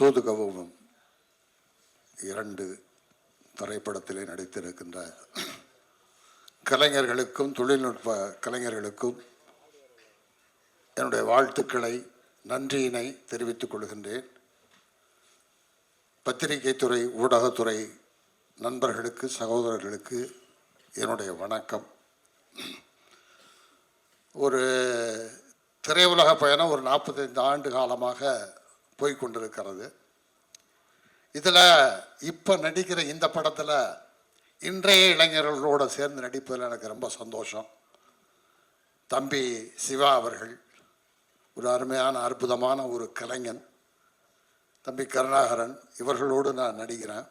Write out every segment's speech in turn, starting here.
சூதுகவும் 2 திரைப்படத்திலே நடித்திருக்கின்ற கலைஞர்களுக்கும் தொழில்நுட்ப கலைஞர்களுக்கும் என்னுடைய வாழ்த்துக்களை நன்றியினை தெரிவித்துக் கொள்கின்றேன். பத்திரிகை துறை ஊடகத்துறை நண்பர்களுக்கு சகோதரர்களுக்கு என்னுடைய வணக்கம். ஒரு திரையுலக பயணம் ஒரு 45 ஆண்டு காலமாக போய்கொண்டிருக்கிறது. இதில் இப்போ நடிக்கிற இந்த படத்தில் இன்றைய இளைஞர்களோடு சேர்ந்து நடிப்பதில் எனக்கு ரொம்ப சந்தோஷம். தம்பி சிவா அவர்கள் ஒரு அருமையான அற்புதமான ஒரு கலைஞன். தம்பி கருணாகரன் இவர்களோடு நான் நடிக்கிறேன்.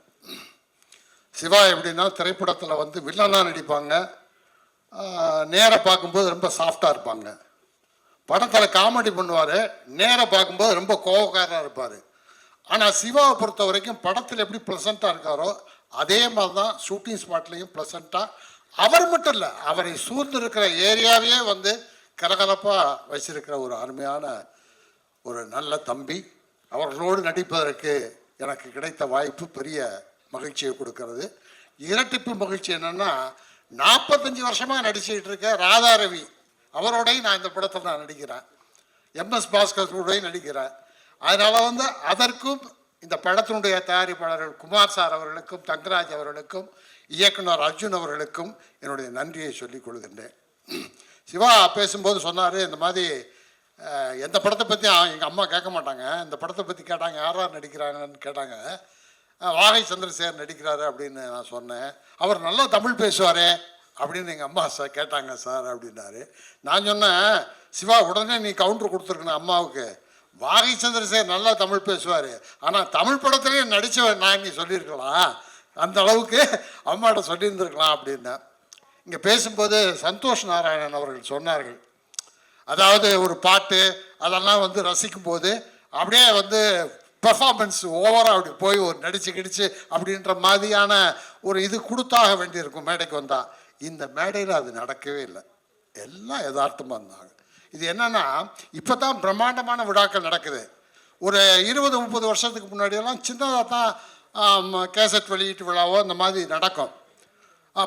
சிவா எப்படின்னா திரைப்படத்தில் வந்து வில்லனாக நடிப்பாங்க, நேராக பார்க்கும்போது ரொம்ப சாஃப்டாக இருப்பாங்க. படத்தில் காமெடி பண்ணுவார், நேராக பார்க்கும்போது ரொம்ப கோபக்காரராக இருப்பார். ஆனால் சிவாவை பொறுத்த வரைக்கும் படத்தில் எப்படி ப்ளசண்ட்டாக இருக்காரோ அதே மாதிரி தான் ஷூட்டிங் ஸ்பாட்லேயும் ப்ளசண்ட்டாக. அவர் மட்டும் இல்லை, அவரை சூழ்ந்து இருக்கிற ஏரியாவே வந்து கலகலப்பாக வச்சிருக்கிற ஒரு அருமையான ஒரு நல்ல தம்பி. அவர்களோடு நடிப்பதற்கு எனக்கு கிடைத்த வாய்ப்பு பெரிய மகிழ்ச்சியை கொடுக்கறது. இரட்டிப்பு மகிழ்ச்சி என்னென்னா, 45 வருஷமாக நடிச்சுக்கிட்டு இருக்க ராதாரவி அவரோடையும் நான் இந்த படத்தில் நான் நடிக்கிறேன். MS பாஸ்கரோடையும் நடிக்கிறேன். அதனால் வந்து அதற்கும் இந்த படத்தினுடைய தயாரிப்பாளர்கள் குமார் சார் அவர்களுக்கும் தங்கராஜ் அவர்களுக்கும் இயக்குனர் அர்ஜுன் அவர்களுக்கும் என்னுடைய நன்றியை சொல்லிக் கொள்கின்றேன். சிவா பேசும்போது சொன்னார், இந்த மாதிரி எந்த படத்தை பற்றி எங்கள் அம்மா கேட்க மாட்டாங்க, இந்த படத்தை பற்றி கேட்டாங்க, யார் நடிக்கிறாங்கன்னு கேட்டாங்க. வாகை சந்திரசேகர் நடிக்கிறாரு அப்படின்னு நான் சொன்னேன். அவர் நல்லா தமிழ் பேசுவார் அப்படின்னு எங்கள் அம்மா சார் கேட்டாங்க சார் அப்படின்னாரு. நான் சொன்னேன், சிவா உடனே நீ கவுண்டர் கொடுத்துருக்கணும் அம்மாவுக்கு. வாகை சந்திரசேகர் நல்லா தமிழ் பேசுவார், ஆனால் தமிழ் படத்துலேயே நடித்தவன் நான் நீ சொல்லியிருக்கலாம், அந்த அளவுக்கு அம்மாட்ட சொல்லியிருந்துருக்கலாம் அப்படின்னா. இங்கே பேசும்போது சந்தோஷ் நாராயணன் அவர்கள் சொன்னார்கள், அதாவது ஒரு பாட்டு அதெல்லாம் வந்து ரசிக்கும்போது அப்படியே வந்து பெர்ஃபார்மன்ஸ் ஓவராக அப்படி போய் ஒரு நடிச்சு கிடிச்சு அப்படின்ற மாதிரியான ஒரு இது கொடுத்தாக வேண்டியிருக்கும் மேடைக்கு வந்தால். இந்த மேடையில் அது நடக்கவே இல்லை, எல்லாம் யதார்த்தமாக இருந்தாங்க. இது என்னென்னா, இப்போ தான் பிரம்மாண்டமான விழாக்கள் நடக்குது. ஒரு 20-30 வருஷத்துக்கு முன்னாடியெல்லாம் சின்னதாக தான் கேசட் வெளியீட்டு விழாவோ இந்த மாதிரி நடக்கும்,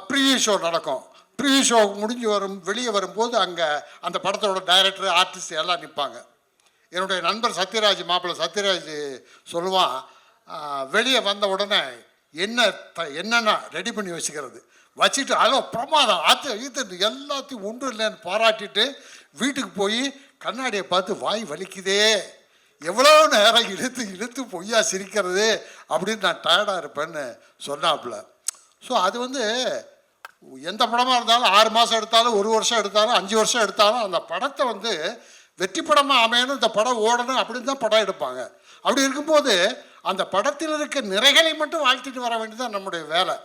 ப்ரீவியூ ஷோ நடக்கும். ப்ரீவியூ ஷோ முடிஞ்சு வெளியே வரும்போது அங்கே அந்த படத்தோட டைரக்டர் ஆர்டிஸ்ட் எல்லாம் நிற்பாங்க. என்னுடைய நண்பர் சத்யராஜ், மாப்பிள்ளை சத்யராஜ் சொல்லுவான், வெளியே வந்த உடனே என்னென்னா ரெடி பண்ணி வச்சுக்கிறது, வச்சுட்டு அதோ பிரமாதம் இது எல்லாத்தையும் ஒன்றும் இல்லைன்னு பாராட்டிட்டு வீட்டுக்கு போய் கண்ணாடியை பார்த்து வாய் வலிக்குதே, எவ்வளோ நேரம் இழுத்து இழுத்து பொய்யா சிரிக்கிறது அப்படின்னு நான் டயர்டாக இருப்பேன்னு சொன்னாப்புல. ஸோ அது வந்து எந்த படமாக இருந்தாலும் 6 மாதம் எடுத்தாலும் 1 வருஷம் எடுத்தாலும் 5 வருஷம் எடுத்தாலும் அந்த படத்தை வந்து வெற்றி படமாக அமையணும், இந்த படம் ஓடணும் அப்படின்னு தான் படம் எடுப்பாங்க. அப்படி இருக்கும்போது அந்த படத்தில் இருக்க நிறைகளை மட்டும் வாழ்த்திட்டு வர வேண்டியதான் நம்முடைய வேலை.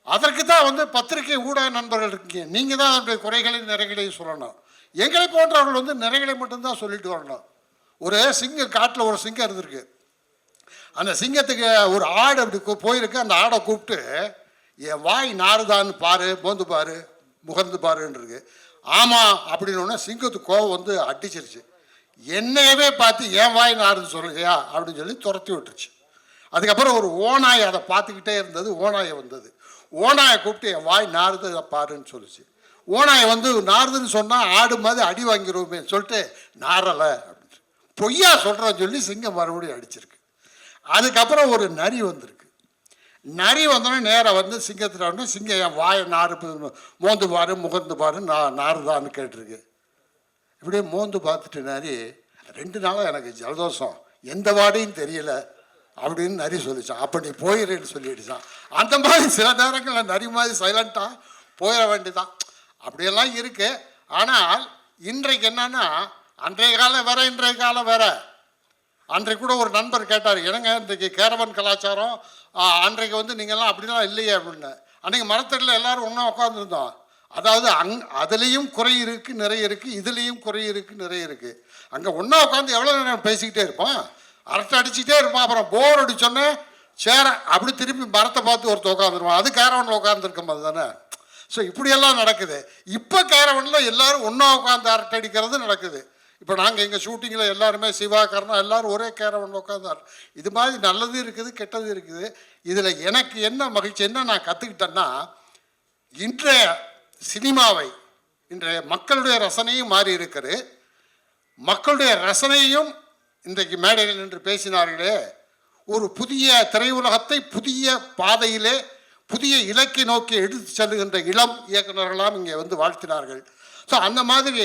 அதற்கு தான் வந்து பத்திரிகை ஊடக நண்பர்கள் இருக்கீங்க, நீங்கள் தான் அதனுடைய குறைகளையும் நிறைகளையும் சொல்லணும். எங்களை போன்றவர்கள் வந்து நிறைகளை மட்டும்தான் சொல்லிட்டு வரணும். ஒரு சிங்கம், காட்டில் ஒரு சிங்கம் இருந்திருக்கு, அந்த சிங்கத்துக்கு ஒரு ஆடு அப்படி போயிருக்கு. அந்த ஆடை கூப்பிட்டு என் வாய் நாறுதான்னு பாரு, மோந்து பாரு, முகர்ந்து பாருன்றிருக்கு. ஆமாம் அப்படின்னு சிங்கத்துக்கு கோவம் வந்து அடிச்சிருச்சு. என்னையவே பார்த்து என் வாய் நாறுன்னு சொல்லுங்கயா அப்படின்னு சொல்லி துரத்தி விட்டுருச்சு. அதுக்கப்புறம் ஒரு ஓநாய் அதை பார்த்துக்கிட்டே இருந்தது. ஓநாயை வந்தது, ஓநாயை கூப்பிட்டு என் வாய் நாறுது பாருன்னு சொல்லிச்சு. ஓநாயை வந்து நாறுதுன்னு சொன்னால் ஆடு மாதிரி அடி வாங்கிடுவோமே சொல்லிட்டு நாரலை அப்படின்னு பொய்யா சொல்கிறேன்னு சொல்லி சிங்கம் மறுபடியும் அடிச்சிருக்கு. அதுக்கப்புறம் ஒரு நரி வந்திருக்கு. நரி வந்தோடனே நேராக வந்து சிங்கத்தில் வந்து சிங்கம் என் வாயை மோந்து பாரு, முகர்ந்து பாரு, நாறுதான்னு கேட்டிருக்கு. இப்படியே மோந்து பார்த்துட்டு நரி, 2 நாளாக எனக்கு ஜலதோஷம், எந்த வாடையும் தெரியல அப்படின்னு நரி சொல்லிச்சான். அப்போ நீ போயிடுன்னு சொல்லிடுச்சான். அந்த மாதிரி சில நேரங்களில் நரி மாதிரி சைலண்ட்டாக போயிட வேண்டியதான். அப்படியெல்லாம் இருக்குது. ஆனால் இன்றைக்கு என்னன்னா, அன்றைய காலம் வேற, இன்றைய காலம் வேற. அன்றைக்கு கூட ஒரு நண்பர் கேட்டார், என்னங்க இன்றைக்கு கேரவன் கலாச்சாரம், அன்றைக்கு வந்து நீங்கள்லாம் அப்படிலாம் இல்லையே அப்படின்னு. அன்றைக்கி மரத்தடியில் எல்லோரும் ஒன்றா உட்காந்துருந்தோம். அதாவது அதுலேயும் குறை இருக்குது, நிறைய இருக்குது, இதுலேயும் குறை இருக்குது, நிறைய இருக்குது. அங்கே ஒன்றா உட்காந்து எவ்வளோ நேரம் பேசிக்கிட்டே இருப்போம், அரட்டை அடிச்சுக்கிட்டே இருப்பான். அப்புறம் போர் அடிச்சோன்னே சேர அப்படி திருப்பி மரத்தை பார்த்து ஒருத்தர் உட்காந்துருவான். அது கேரவனில் உட்காந்துருக்கும் போது தானே. ஸோ இப்படியெல்லாம் நடக்குது. இப்போ கேரவனில் எல்லோரும் ஒன்றா உட்காந்து அரட்டை அடிக்கிறது நடக்குது. இப்போ நாங்கள் எங்கள் ஷூட்டிங்கில் எல்லாருமே சிவா கர்ணா எல்லாரும் ஒரே கேரவன் உட்காந்தார். இது மாதிரி நல்லது இருக்குது, கெட்டது இருக்குது. இதில் எனக்கு என்ன மகிழ்ச்சி, என்ன நான் கற்றுக்கிட்டேன்னா, இன்றைய சினிமாவை, இன்றைய மக்களுடைய ரசனையும் மாறி இருக்கிறது. மக்களுடைய ரசனையும் இன்றைக்கு மேடையில் நின்று பேசினார்களே, ஒரு புதிய திரையுலகத்தை புதிய பாதையிலே புதிய இலக்கை நோக்கி எடுத்து செல்லுகின்ற இளம் இயக்குநர்களாம் இங்கே வந்து வாழ்த்தினார்கள். ஸோ அந்த மாதிரி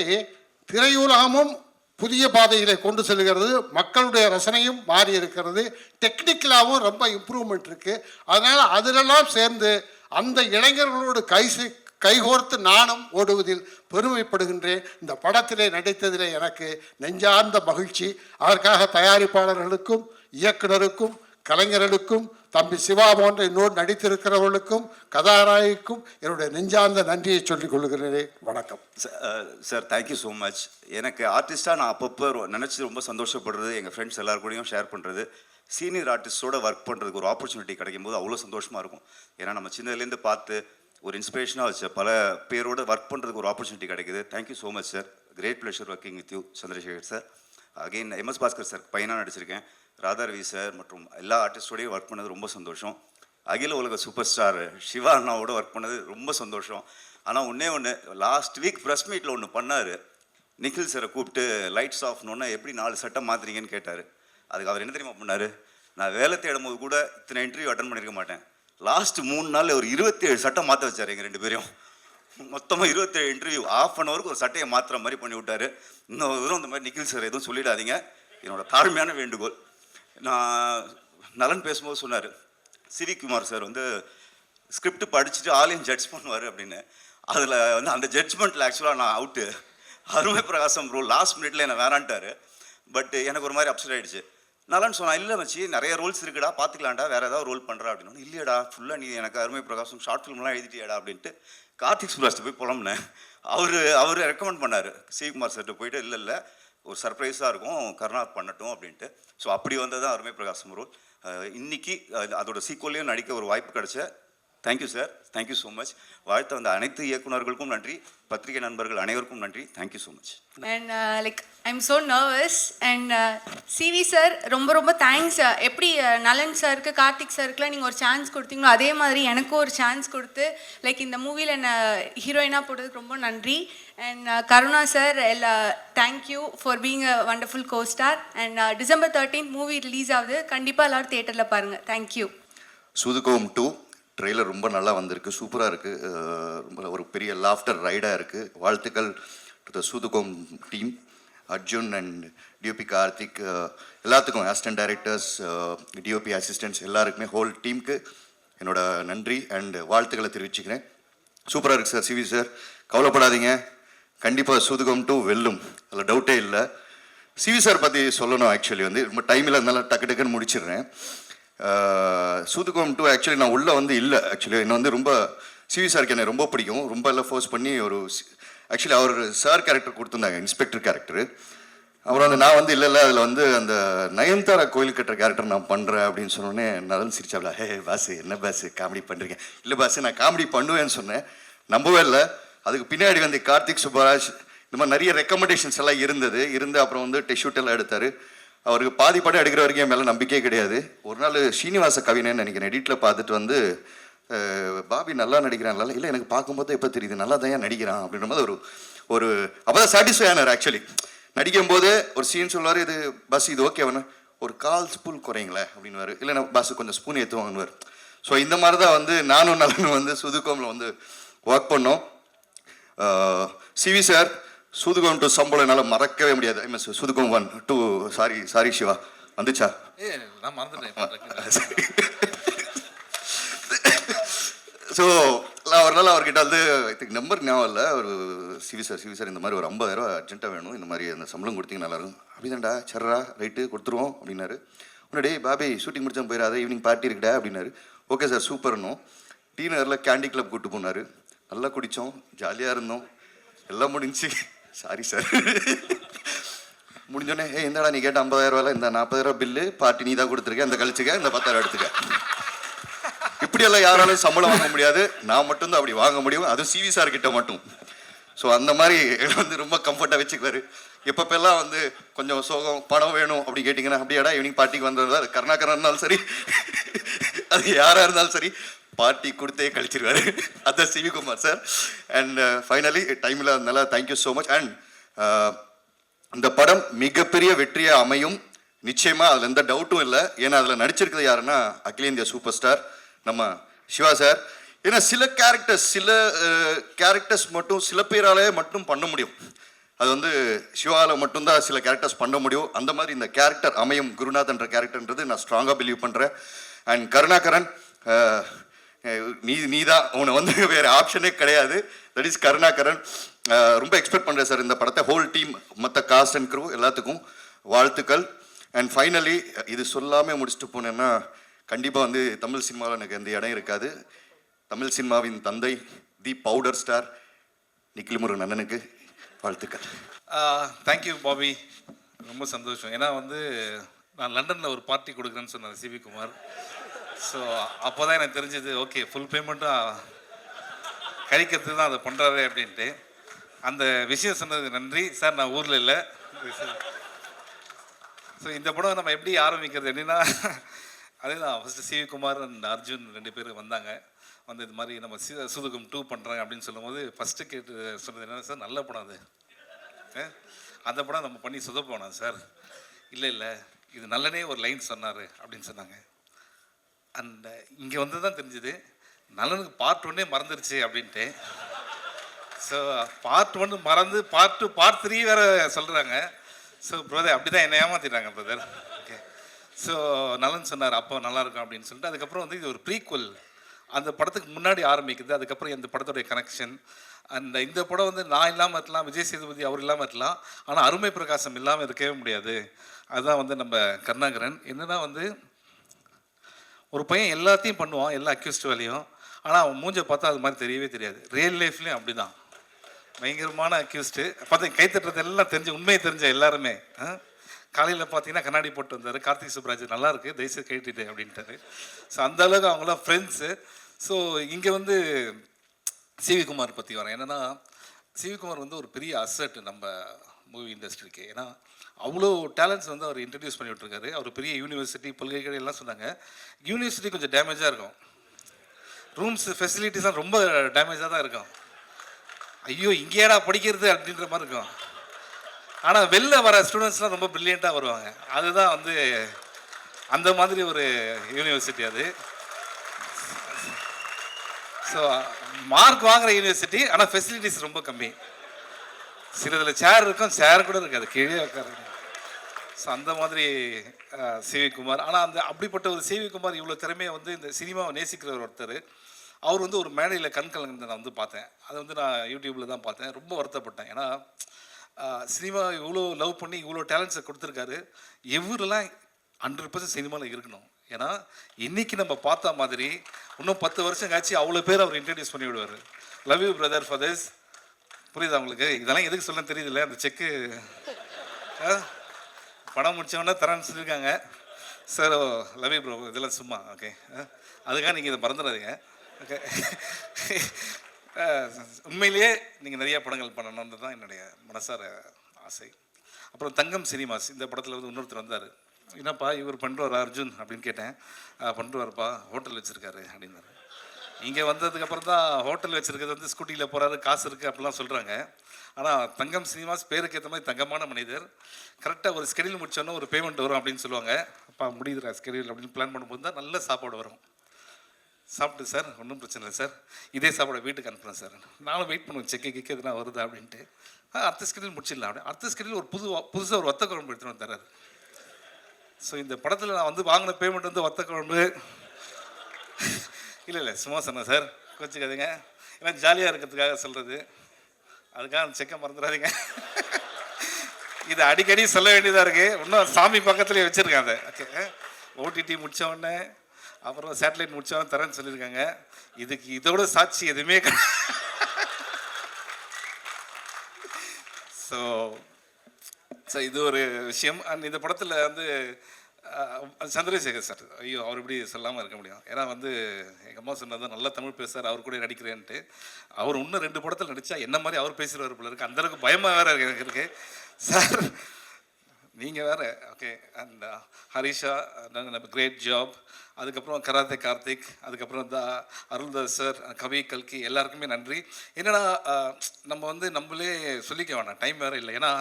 திரையுலகமும் புதிய பாதையிலே கொண்டு செல்கிறது. மக்களுடைய ரசனையும் மாறி இருக்கிறது. டெக்னிக்கலாகவும் ரொம்ப இம்ப்ரூவ்மெண்ட் இருக்குது. அதனால் அதிலெல்லாம் சேர்ந்து அந்த இளைஞர்களோடு கைகோர்த்து நானும் ஓடுவதில் பெருமைப்படுகின்றேன். இந்த படத்திலே நடித்ததிலே எனக்கு நெஞ்சார்ந்த மகிழ்ச்சி. அதற்காக தயாரிப்பாளர்களுக்கும் இயக்குனருக்கும் கலைஞர்களுக்கும் தம்பி சிவா போன்ற இன்னொரு நடித்திருக்கிறவர்களுக்கும் கதாநாயகிக்கும் என்னுடைய நெஞ்சார்ந்த நன்றியை சொல்லிக் கொள்கிறேன். வணக்கம் சார். Thank you so much. எனக்கு ஆர்டிஸ்டாக நான் அப்பப்போ நினச்சி ரொம்ப சந்தோஷப்படுறது, எங்கள் ஃப்ரெண்ட்ஸ் எல்லாருக்கூடையும் ஷேர் பண்ணுறது, சீனியர் ஆர்டிஸ்டோட ஒர்க் பண்ணுறதுக்கு ஒரு ஆப்பர்ச்சுனிட்டி கிடைக்கும் போது அவ்வளோ சந்தோஷமாக இருக்கும். ஏன்னா நம்ம சின்னதுலேருந்து பார்த்து ஒரு இன்ஸ்பிரேஷனாக வச்ச பல பேரோட ஒர்க் பண்ணுறதுக்கு ஒரு ஆப்பர்ச்சுனிட்டி கிடைக்குது. Thank you so much sir. Great pleasure working with you Chandrasekhar sir. Again MS Bhaskar sir பையனாக நடிச்சிருக்கேன். ராதா ரவி சார் மற்றும் எல்லா ஆர்டிஸ்டோடையும் ஒர்க் பண்ணது ரொம்ப சந்தோஷம். அகில உலக சூப்பர் ஸ்டார் சிவா அண்ணாவோட ஒர்க் பண்ணது ரொம்ப சந்தோஷம். ஆனால் ஒன்று லாஸ்ட் வீக் ப்ரெஸ் மீட்டில் ஒன்று பண்ணார். நிখিல் சாரை கூப்பிட்டு லைட்ஸ் ஆஃப்னோன்னா எப்படி 4 சட்டம் மாற்றுறீங்கன்னு கேட்டார். அதுக்கு அவர் என்ன தெரியுமா பண்ணார், நான் வேலை தேடும் போது கூட இத்தனை இன்டர்வியூ அட்டன் பண்ணியிருக்க மாட்டேன். லாஸ்ட் 3 நாள் ஒரு 27 சட்டம் மாற்ற வச்சார் எங்கள் 2 பேரையும். மொத்தமாக 27 இன்டர்வியூ 1/2 hour ஒரு சட்டையை மாற்றுற மாதிரி பண்ணி விட்டார். இன்னும் தூரம் இந்த மாதிரி நிখিல் சார் எதுவும் சொல்லிடாதீங்க, என்னோட தாழ்மையான வேண்டுகோள். நான் நலன் பேசும்போது சொன்னார், சிவிகுமார் சார் வந்து ஸ்கிரிப்ட் படிச்சுட்டு ஆலையும் ஜட்ஜ் பண்ணுவார் அப்படின்னு. அதில் வந்து அந்த ஜட்ஜ்மெண்ட்டில் ஆக்சுவலாக நான் அவுட்டு. அருமை பிரகாசம் ப்ரோ லாஸ்ட் மினிட்ல என்னை வேணான்ட்டார். பட் எனக்கு ஒரு மாதிரி அப்செட் ஆகிடுச்சு. நலன் சொன்னா, இல்லை மச்சி நிறைய ரோல்ஸ் இருக்குடா, பார்த்துக்கலாம்டா, வேறு ஏதாவது ரோல் பண்ணுறா அப்படின்னு. இல்லையடா ஃபுல்லாக நீ எனக்கு அருமை பிரகாசம் ஷார்ட் ஃபிலிம்லாம் எழுதிட்டியாடா அப்படின்ட்டு கார்த்திக் சுப்ராஜ்ட்டு போய் புலம்புனேன். அவர் ரெக்கமெண்ட் பண்ணார் சிவகுமார் சார்கிட்ட போயிட்டு, இல்லை ஒரு சர்ப்ரைஸாக இருக்கும், கருணாத் பண்ணட்டும் அப்படின்ட்டு. ஸோ அப்படி வந்தது தான் அருமை பிரகாசம் ரோல். இன்னைக்கு அதோட சீக்வல்லையும் நடிக்க ஒரு வாய்ப்பு கிடைச்ச. Thank you sir, thank you so much. வாழ்த்த வந்த அனைத்து இயக்குநர்களுக்கும் நன்றி, பத்திரிகை நண்பர்கள் அனைவருக்கும் நன்றி. Thank you so much. And like I am so nervous. And CV sir ரொம்ப தேங்க்ஸ். எப்படி நலன் சாருக்கு கார்த்திக் சாருக்குலாம் நீங்கள் ஒரு சான்ஸ் கொடுத்தீங்களோ அதே மாதிரி எனக்கும் ஒரு சான்ஸ் கொடுத்து லைக் இந்த மூவியில் என்னை ஹீரோயினாக போட்டதுக்கு ரொம்ப நன்றி. And Karuna sir thank you for being a wonderful co-star. And December 13th movie release ஆகுது, கண்டிப்பாக எல்லோரும் தியேட்டரில் பாருங்கள். தேங்க்யூ. சூதுகோம் 2 ட்ரெய்லர் ரொம்ப நல்லா வந்திருக்கு, சூப்பராக இருக்குது, ஒரு பெரிய லாஃப்டர் ரைடாக இருக்குது. வாழ்த்துக்கள் டு த சூதுகோம் team, Arjun and DOP Karthik, எல்லாத்துக்கும் அசிஸ்டன்ட் டைரக்டர்ஸ், டிஓபி அசிஸ்டன்ட்ஸ் எல்லாருக்குமே, ஹோல் டீமுக்கு என்னோட நன்றி அண்ட் வாழ்த்துக்களை தெரிவிச்சுக்கிறேன். சூப்பராக இருக்குது சார். சிவி சார் கவலைப்படாதீங்க, கண்டிப்பாக சூதுகோம் 2 வெல்லும், அதில் டவுட்டே இல்லை. சிவி சார் பற்றி சொல்லணும். ஆக்சுவலி வந்து ரொம்ப டைம் இல்லாதனால டக்குன்னு முடிச்சிடுறேன். சூதுகோம் 2 ஆக்சுவலி நான் உள்ளே வந்து இல்லை. ஆக்சுவலி என்னை வந்து ரொம்ப சிவி சாருக்கு என்னை ரொம்ப பிடிக்கும். ரொம்ப எல்லாம் ஃபோர்ஸ் பண்ணி ஒரு ஆக்சுவலி அவர் சார் கேரக்டர் கொடுத்துருந்தாங்க, இன்ஸ்பெக்டர் கேரக்டரு. அப்புறம் வந்து நான் வந்து இல்லை அதில் வந்து அந்த நயன்தாரா கோயில் கட்டுற கேரக்டர் நான் பண்ணுறேன் அப்படின்னு சொன்னோன்னே நலன் சிரிச்சாப்ல, ஹே பாஸு என்ன பாஸு காமெடி பண்ணுறீங்க? இல்லை பாஸு நான் காமெடி பண்ணுவேன்னு சொன்னேன், நம்பவே இல்லை. அதுக்கு பின்னாடி வந்து கார்த்திக் சுப்பராஜ் இந்த மாதிரி நிறைய ரெக்கமெண்டேஷன்ஸ் எல்லாம் இருந்து அப்புறம் வந்து டெஷூட் எல்லாம் எடுத்தார். அவருக்கு பாதி படம் எடுக்கிற வரைக்கும் என் மேலே நம்பிக்கையே கிடையாது. ஒரு நாள் ஸ்ரீனிவாச கவினேன்னு நினைக்கிறேன், எடிட்டில் பார்த்துட்டு வந்து பாபி நல்லா நடிக்கிறான், இல்லை எனக்கு பார்க்கும்போது எப்போ தெரியுது நல்லா தான் ஏன் நடிக்கிறான் அப்படின்ற மாதிரி ஒரு அப்போ தான் சாட்டிஸ்ஃபை ஆனார். ஆக்சுவலி நடிக்கும்போது ஒரு சீன் சொல்லுவார், இது பஸ் இது ஓகே வேணும், ஒரு 1/4 ஸ்பூன் குறைங்களேன் அப்படின்வார், இல்லைன்னா பஸ் கொஞ்சம் ஸ்பூன் ஏற்றுவாங்கன்னு. ஸோ இந்த மாதிரி தான் வந்து நானும் நலனும் வந்து சூதுகோமில் வந்து ஒர்க் பண்ணோம். சிவி சார் சூதுகோம் 2 சம்பளம் என்னால் மறக்கவே முடியாது. ஐ சூதுகோம் 1 2 சாரி சிவா வந்துச்சா? நான் மறந்துட்டேன். ஸோ ஒரு நாள் அவர்கிட்ட வந்து ஐ திங்க் நம்பர் ஞாபகம் இல்லை, ஒரு சிவி சார் இந்த மாதிரி ஒரு 50,000 அர்ஜென்ட்டாக வேணும், இந்த மாதிரி அந்த சம்பளம் கொடுத்தீங்க நல்லாயிருக்கும். அப்படிதான்டா சர்ரா ரைட்டு கொடுத்துருவோம் அப்படின்னாரு. முன்னாடி பாபி ஷூட்டிங் முடிச்சா போயிடாத, ஈவினிங் பார்ட்டி இருக்குடா அப்படின்னாரு. ஓகே சார் சூப்பர்னும். டீனரில் கேண்டி கிளப் கூப்பிட்டு போனார், நல்லா குடித்தோம், ஜாலியாக இருந்தோம், எல்லாம் முடிஞ்சு. சாரி சார் முடிஞ்சோடனே இந்தடா நீ கேட்ட 50,000 இந்த 40,000 பில்லு பார்ட்டி நீ தான் கொடுத்துருக்க, இந்த கழிச்சுக்க, இந்த 10,000 எடுத்துக்க. இப்படியெல்லாம் யாராலும் சம்பளம் வாங்க முடியாது, நான் மட்டும்தான் அப்படி வாங்க முடியும், அதுவும் சிவி சார் கிட்ட மட்டும். ஸோ அந்த மாதிரி வந்து ரொம்ப கம்ஃபர்ட்டாக வச்சுக்குவார். எப்பப்பெல்லாம் வந்து கொஞ்சம் சோகம் பணம் வேணும் அப்படி கேட்டிங்கன்னா அப்படியாடா ஈவினிங் பார்ட்டிக்கு வந்ததா கருணாகரன் இருந்தாலும் சரி அது யாராக இருந்தாலும் சரி பார்ட்டி கொடுத்தே கழிச்சிருவாரு அதான் சிவிகுமார் சார். அண்ட் ஃபைனலி டைமில் அதனால தேங்க்யூ ஸோ மச். அண்ட் இந்த படம் மிகப்பெரிய வெற்றியாக அமையும் நிச்சயமாக, அதில் எந்த டவுட்டும் இல்லை. ஏன்னா அதில் நடிச்சிருக்கிறது யாருன்னா அகில இந்திய சூப்பர் ஸ்டார் நம்ம சிவா சார். ஏன்னா சில கேரக்டர்ஸ் மட்டும் சில பேராலே மட்டும் பண்ண முடியும். அது வந்து சிவாவில் மட்டும்தான் சில கேரக்டர்ஸ் பண்ண முடியும். அந்த மாதிரி இந்த கேரக்டர் அமையும் குருநாத்ன்ற கேரக்டர்ன்றது நான் ஸ்ட்ராங்காக பிலீவ் பண்ணுறேன். அண்ட் கருணாகரன் நீ தான், உன்னை வந்து வேறு ஆப்ஷனே கிடையாது. That is Karunakaran. ரொம்ப எக்ஸ்பெக்ட் பண்ணுறேன் சார் இந்த படத்தை. ஹோல் டீம் மற்ற காஸ்ட் அண்ட் க்ரூ எல்லாத்துக்கும் வாழ்த்துக்கள். அண்ட் ஃபைனலி இது சொல்லாமல் முடிச்சுட்டு போனேன்னா கண்டிப்பாக வந்து தமிழ் சினிமாவில் எனக்கு எந்த இடம் இருக்காது. தமிழ் சினிமாவின் தந்தை தி பவுடர் ஸ்டார் நிக்கில் முருகன் அண்ணனுக்கு வாழ்த்துக்கள். தேங்க்யூ பாபி, ரொம்ப சந்தோஷம். ஏன்னா வந்து நான் லண்டனில் ஒரு பார்ட்டி கொடுக்குறேன்னு சொன்னார் சிவி குமார். ஸோ அப்போ தான் எனக்கு தெரிஞ்சது, ஓகே ஃபுல் பேமெண்ட்டும் கழிக்கிறதுக்கு தான் அதை பண்ணுறாரு அப்படின்ட்டு. அந்த விஷயம் சொன்னதுக்கு நன்றி சார். நான் ஊரில் இல்லை. ஸோ இந்த படம் நம்ம எப்படி ஆரம்பிக்கிறது எப்படின்னா, அதே தான் ஃபஸ்ட்டு சிவி குமார் அண்ட் அர்ஜுன் 2 பேர் வந்தாங்க. வந்து இது மாதிரி நம்ம சூதுகம் 2 பண்ணுறாங்க அப்படின்னு சொல்லும்போது ஃபஸ்ட்டு கேட்டு சொன்னது என்னென்னா, சார் நல்ல படம் அது, அந்த படம் நம்ம பண்ணி சொதப்போனா சார். இல்லை இது நல்லனே ஒரு லைன் சொன்னார் அப்படின்னு சொன்னாங்க. அண்ட் இங்கே வந்து தான் தெரிஞ்சுது நல்லனுக்கு பார்ட் 1 மறந்துருச்சு அப்படின்ட்டு. ஸோ பார்ட் 1 மறந்து பார்ட் 2 பார்ட் 3 வேறு சொல்கிறாங்க. ஸோ பிரதர் அப்படி தான் என்னை ஏமாற்றிட்டாங்க பிரதர். ஓகே, ஸோ நலன் சொன்னார் அப்போ நல்லாயிருக்கும் அப்படின்னு சொல்லிட்டு. அதுக்கப்புறம் வந்து இது ஒரு ப்ரீக்வல், அந்த படத்துக்கு முன்னாடி ஆரம்பிக்குது. அதுக்கப்புறம் இந்த படத்துடைய கனெக்ஷன். அந்த இந்த படம் வந்து நான் இல்லாமல் இருக்கலாம், விஜய் சேதுபதி அவர் இல்லாமல் இருக்கலாம், ஆனால் அருமை பிரகாசம் இல்லாமல் இருக்கவே முடியாது. அதுதான் வந்து நம்ம கருணாகரன். என்னென்னா வந்து ஒரு பையன் எல்லாத்தையும் பண்ணுவான், எல்லா அக்யூஸ்ட் வேலையும், ஆனால் அவன் மூஞ்சை பார்த்தா அது மாதிரி தெரியவே தெரியாது. ரியல் லைஃப்லேயும் அப்படி தான் பயங்கரமான அக்யூஸ்ட்டு. பார்த்தா கைத்தட்டுறது எல்லாம் உண்மையை தெரிஞ்ச எல்லாருமே. காலையில் பார்த்தீங்கன்னா கண்ணாடி போட்டு வந்தார் கார்த்திக் சுப்ராஜ், நல்லாயிருக்கு தயவுசெய்து கேட்டுட்டு அப்படின்ட்டாரு. ஸோ அந்தளவுக்கு அவங்களாம் ஃப்ரெண்ட்ஸு. ஸோ இங்கே வந்து சிவி குமார் பற்றி வரேன். என்னென்னா சிவி குமார் வந்து ஒரு பெரிய அசட் நம்ம மூவி இண்டஸ்ட்ரிக்கு. ஏன்னா அவ்வளோ டேலண்ட்ஸ் வந்து அவர் இன்ட்ரடியூஸ் பண்ணி விட்டுருக்காரு. அவர் பெரிய யூனிவர்சிட்டி பல்கலைக்கழகம் எல்லாம் சொன்னாங்க. யூனிவர்சிட்டி கொஞ்சம் டேமேஜாக இருக்கும், ரூம்ஸ் ஃபெசிலிட்டிஸ்லாம் ரொம்ப டேமேஜாக தான் இருக்கும். ஐயோ இங்கேடா படிக்கிறது அப்படின்ற மாதிரி இருக்கும். ஆனால் வெளில வர ஸ்டூடெண்ட்ஸ்லாம் ரொம்ப ப்ரில்லியண்ட்டாக வருவாங்க. அதுதான் வந்து அந்த மாதிரி ஒரு யூனிவர்சிட்டி அது. ஸோ மார்க் வாங்குகிற யூனிவர்சிட்டி, ஆனால் ஃபெசிலிட்டிஸ் ரொம்ப கம்மி. சிலதில் சேர் இருக்கும், சேர் கூட இருக்காது, கீழே உட்காருங்க. ஸோ அந்த மாதிரி சிவி குமார். ஆனால் அப்படிப்பட்ட ஒரு சிவி குமார் இவ்வளோ திறமையை வந்து இந்த சினிமாவை நேசிக்கிற ஒருத்தர். அவர் வந்து ஒரு மேடையில் கண் கலந்து நான் வந்து பார்த்தேன். அதை வந்து நான் யூடியூப்பில் தான் பார்த்தேன். ரொம்ப வருத்தப்பட்டேன். ஏன்னா சினிமா இவ்வளோ லவ் பண்ணி இவ்வளோ டேலண்ட்ஸை கொடுத்துருக்காரு. எவரெல்லாம் 100% சினிமாவில் இருக்கணும். ஏன்னா இன்றைக்கி நம்ம பார்த்த மாதிரி இன்னும் 10 வருஷம் கழிச்சு அவ்வளோ பேர் அவர் இன்ட்ரடியூஸ் பண்ணி விடுவார். Love you brother for this. புரியுதா உங்களுக்கு? இதெல்லாம் எதுக்கு சொல்ல தெரியுதுல்ல. அந்த செக்கு படம் முடித்தவொடனே தரேன்னு சொல்லியிருக்காங்க சார். லவ் யூ ப்ரோ, இதெல்லாம் சும்மா. ஓகே, அதுக்காக நீங்கள் இதை மறந்துடாதீங்க. ஓகே, உண்மையிலேயே நீங்கள் நிறையா படங்கள் பண்ணணுன்றது தான் என்னுடைய மனசார ஆசை. அப்புறம் தங்கம் சினிமாஸ் இந்த படத்தில் வந்து இன்னொருத்தர் வந்தார். என்னப்பா இவர் பண்ணுறாரு அர்ஜுன் அப்படின்னு கேட்டேன். பண்ணுவார்ப்பா, ஹோட்டல் வச்சுருக்காரு அப்படின்னாரு. இங்கே வந்ததுக்கப்புறம் தான் ஹோட்டல் வச்சுருக்கிறது வந்து ஸ்கூட்டியில் போகிறாரு, காசு இருக்குது அப்படிலாம் சொல்கிறாங்க. ஆனால் தங்கம் சினிமாஸ் பேருக்கு ஏற்ற மாதிரி தங்கமான மனிதர். கரெக்டாக ஒரு ஸ்கெடியூல் முடிச்சோன்னா ஒரு பேமெண்ட் வரும் அப்படின்னு சொல்லுவாங்க. அப்பா முடியுதுரா ஸ்கெடியூல் அப்படின்னு பிளான் பண்ணும்போது தான் நல்ல சாப்பாடு வரும். சாப்பிட்டு சார் ஒன்றும் பிரச்சனை இல்லை சார், இதே சாப்பாடை வீட்டுக்கு அனுப்புகிறேன் சார். நானும் வெயிட் பண்ணுவேன் செக்கு கிக்கு எதுனா வருதா அப்படின்ட்டு. அடுத்த ஸ்கெடியூல் முடிச்சிடலாம் அப்படி. அடுத்த ஸ்கெடியூல் ஒரு புதுசாக ஒரு வத்த குழம்பு எடுத்துகிட்டு வந்து தராரு. ஸோ இந்த படத்தில் நான் வந்து வாங்கின பேமெண்ட் வந்து வத்த குழம்பு இல்லை சும்மா சொன்னேன் சார், கோச்சிக்காதீங்க. ஏன்னா ஜாலியாக இருக்கிறதுக்காக சொல்கிறது, அதுக்காக அந்த செக்கை மறந்துடாதீங்க. இது அடிக்கடி சொல்ல வேண்டியதாக இருக்குது. இன்னும் சாமி பக்கத்துலேயே வச்சுருக்கேன் அதை. ஓகே, ஓடிடி முடித்தவொடனே அப்புறம் சேட்டலைட் முடித்தவொடனே தரேன்னு சொல்லியிருக்காங்க. இதுக்கு இதோட சாட்சி எதுவுமே ஸோ இது ஒரு விஷயம். அண்ட் இந்த படத்தில் வந்து சந்திரசேகர் சார், ஐயோ அவர் எப்படி சொல்லாமல் இருக்க முடியும். ஏன்னா வந்து எங்கள் அம்மா சொன்னது நல்லா தமிழ் பேசுகிறார், அவர் கூட நடிக்கிறேன்ட்டு. அவர் இன்னும் 2 படத்தில் நடித்தா என்ன மாதிரி அவர் பேசுகிறவர் போல இருக்குது. அந்தளவுக்கு பயமாக வேறு எனக்கு இருக்குது சார். நீங்கள் வேறு okay. And Harisha great job. அதுக்கப்புறம் கராத்தே கார்த்திக், அதுக்கப்புறம் அருள்தாஸ் சார், கவி கல்கி, எல்லாருக்குமே நன்றி. என்னன்னா நம்ம வந்து நம்மளே சொல்லிக்க வேணாம், டைம் வேறு இல்லை. ஏன்னா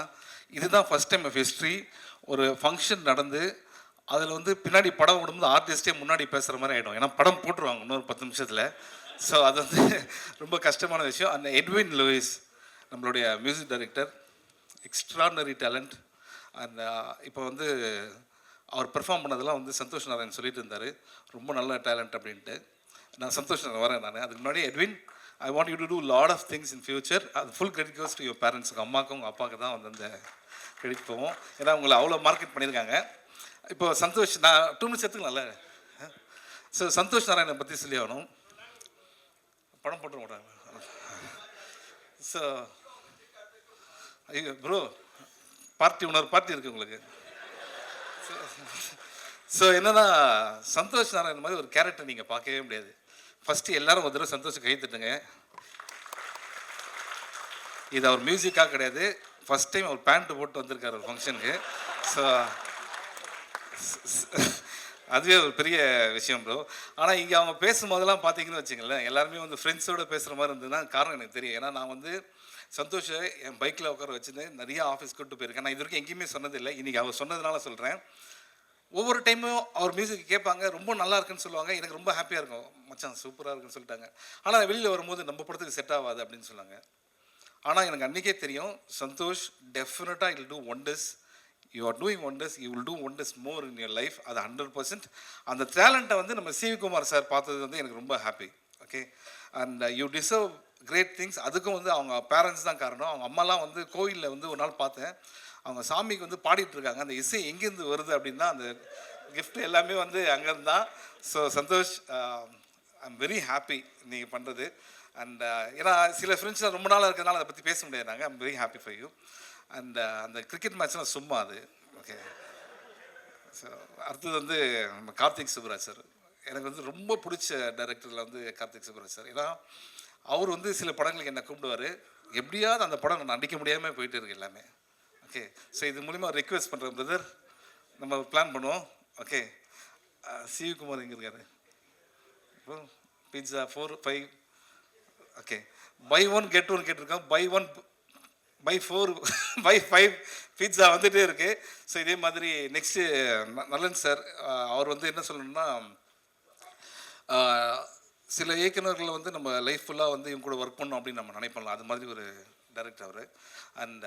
இதுதான் ஃபஸ்ட் டைம் ஆஃப் ஹிஸ்ட்ரி. ஒரு ஃபங்க்ஷன் நடந்து அதில் வந்து பின்னாடி படம் விடும்போது ஆர்டிஸ்டே முன்னாடி பேசுகிற மாதிரி ஆகிடும். ஏன்னா படம் போட்டுருவாங்க இன்னொரு 10 நிமிஷத்தில். ஸோ அது வந்து ரொம்ப கஷ்டமான விஷயம். அந்த எட்வின் லூயிஸ் நம்மளுடைய music director, extraordinary talent. And இப்போ வந்து அவர் பெர்ஃபார்ம் பண்ணதெல்லாம் வந்து சந்தோஷ் நாராயண் சொல்லிட்டு இருந்தார், ரொம்ப நல்ல டேலண்ட் அப்படின்ட்டு. நான் சந்தோஷ் நாராயண் வரேன். நான் அதுக்கு முன்னாடி Edwin, I want you to do lot of things in future. அது full credit goes to your parents. உங்கள் அம்மாவுக்கும் உங்கள் அப்பாவுக்கு தான் வந்து அந்த கிரெடிட் போவோம். ஏன்னா உங்களை அவ்வளோ மார்க்கெட் பண்ணியிருக்காங்க. இப்போ சந்தோஷ், நான் 2 மினிட்ஸ் எடுத்துக்கலாம்ல. ஸோ சந்தோஷ் நாராயணனை பற்றி சொல்லி ஆகணும். படம் போட்டு மாட்டாங்க. ஸோ ஐயோ ப்ரோ, பார்ட்டி பார்ட்டி இருக்குது உங்களுக்கு. ஸோ என்னன்னா, சந்தோஷ் நாராயணன் மாதிரி ஒரு கேரக்டர் நீங்கள் பார்க்கவே முடியாது. ஃபஸ்ட்டு எல்லாரும் ஒரு தடவை சந்தோஷம் கை தட்டுங்க. இது அவர் மியூசிக்காக கிடையாது, ஃபஸ்ட் டைம் அவர் பேண்ட்டு போட்டு வந்திருக்காரு ஒரு ஃபங்க்ஷனுக்கு. ஸோ அதுவே ஒரு பெரிய விஷயம் ப்ரோ. ஆனால் இங்கே அவங்க பேசும்போதெல்லாம் பார்த்தீங்கன்னு வச்சுங்களேன், எல்லாருமே வந்து ஃப்ரெண்ட்ஸோடு பேசுகிற மாதிரி இருந்ததுன்னா காரணம் எனக்கு தெரியும். ஏன்னா நான் வந்து சந்தோஷை என் பைக்கில் உட்கார வச்சுட்டு நிறைய ஆஃபீஸ் கூப்பிட்டு போயிருக்கேன். நான் இது வரைக்கும் எங்கேயுமே சொன்னதில்லை, இன்றைக்கி அவர் சொன்னதுனால சொல்கிறேன். ஒவ்வொரு டைமும் அவர் மியூசிக் கேட்பாங்க, ரொம்ப நல்லா இருக்குன்னு சொல்லுவாங்க. எனக்கு ரொம்ப ஹாப்பியாக இருக்கும், மச்சான் சூப்பராக இருக்குன்னு சொல்லிட்டாங்க. ஆனால் வெளியில் வரும்போது நம்ம படத்துக்கு செட் ஆகாது அப்படின்னு சொன்னாங்க. ஆனால் எனக்கு அன்றைக்கே தெரியும், சந்தோஷ் டெஃபினட்டாக I'll do wonders. You are doing wonders, you will do wonders more in your life. அது 100%. அந்த டேலண்ட்டை வந்து நம்ம சிவி குமார் சார் பார்த்தது வந்து எனக்கு ரொம்ப happy. Okay. And you deserve great things. அதுக்கும் வந்து அவங்க பேரண்ட்ஸ் தான் காரணம். அவங்க அம்மாலாம் வந்து கோயிலில் வந்து ஒரு நாள் பார்த்தேன், அவங்க சாமிக்கு வந்து பாடிட்டு இருக்காங்க. அந்த இசை எங்கேருந்து வருது அப்படின்னா அந்த கிஃப்ட் எல்லாமே வந்து அங்கேருந்து தான். So Santhosh, I am very happy நீங்கள் பண்ணுறது. அண்ட் ஏன்னா சில ஃப்ரெண்ட்ஸ்லாம் ரொம்ப நாளாக இருக்கிறதுனால அதை பற்றி பேச முடியாதுனாங்க. I am very happy for you. And அந்த கிரிக்கெட் மேட்ச்லாம் சும்மா அது ஓகே. ஸோ அடுத்தது வந்து நம்ம கார்த்திக் சுப்ராஜ் சார். எனக்கு வந்து ரொம்ப பிடிச்ச டைரக்டரில் வந்து கார்த்திக் சுப்ராஜ் சார். ஏன்னா அவர் வந்து சில படங்களுக்கு என்னை கூப்பிடுவார், எப்படியாவது அந்த படம் நான் நடிக்க முடியாமல் போயிட்டு இருக்கு எல்லாமே. ஓகே. ஸோ இது மூலிமா ரிக்வெஸ்ட் பண்ணுறேன் பிரதர், நம்ம பிளான் பண்ணுவோம். ஓகே. சிவி குமார் எங்கே இருக்காரு? இப்போ பீட்சா 4, 5 ஓகே. பை 1 கெட் 1 கேட்டிருக்கோம். பை 1 பை 4 பை 5 பீட்சா வந்துகிட்டே இருக்குது. ஸோ இதே மாதிரி நெக்ஸ்ட்டு நலன் சார், அவர் வந்து என்ன சொல்லணும்னா, சில இயக்குநர்கள் வந்து நம்ம லைஃப் ஃபுல்லாக வந்து இவங்க கூட ஒர்க் பண்ணோம் அப்படின்னு நம்ம நினைப்போம்ல, அது மாதிரி ஒரு டைரக்டர் அவர். அண்ட்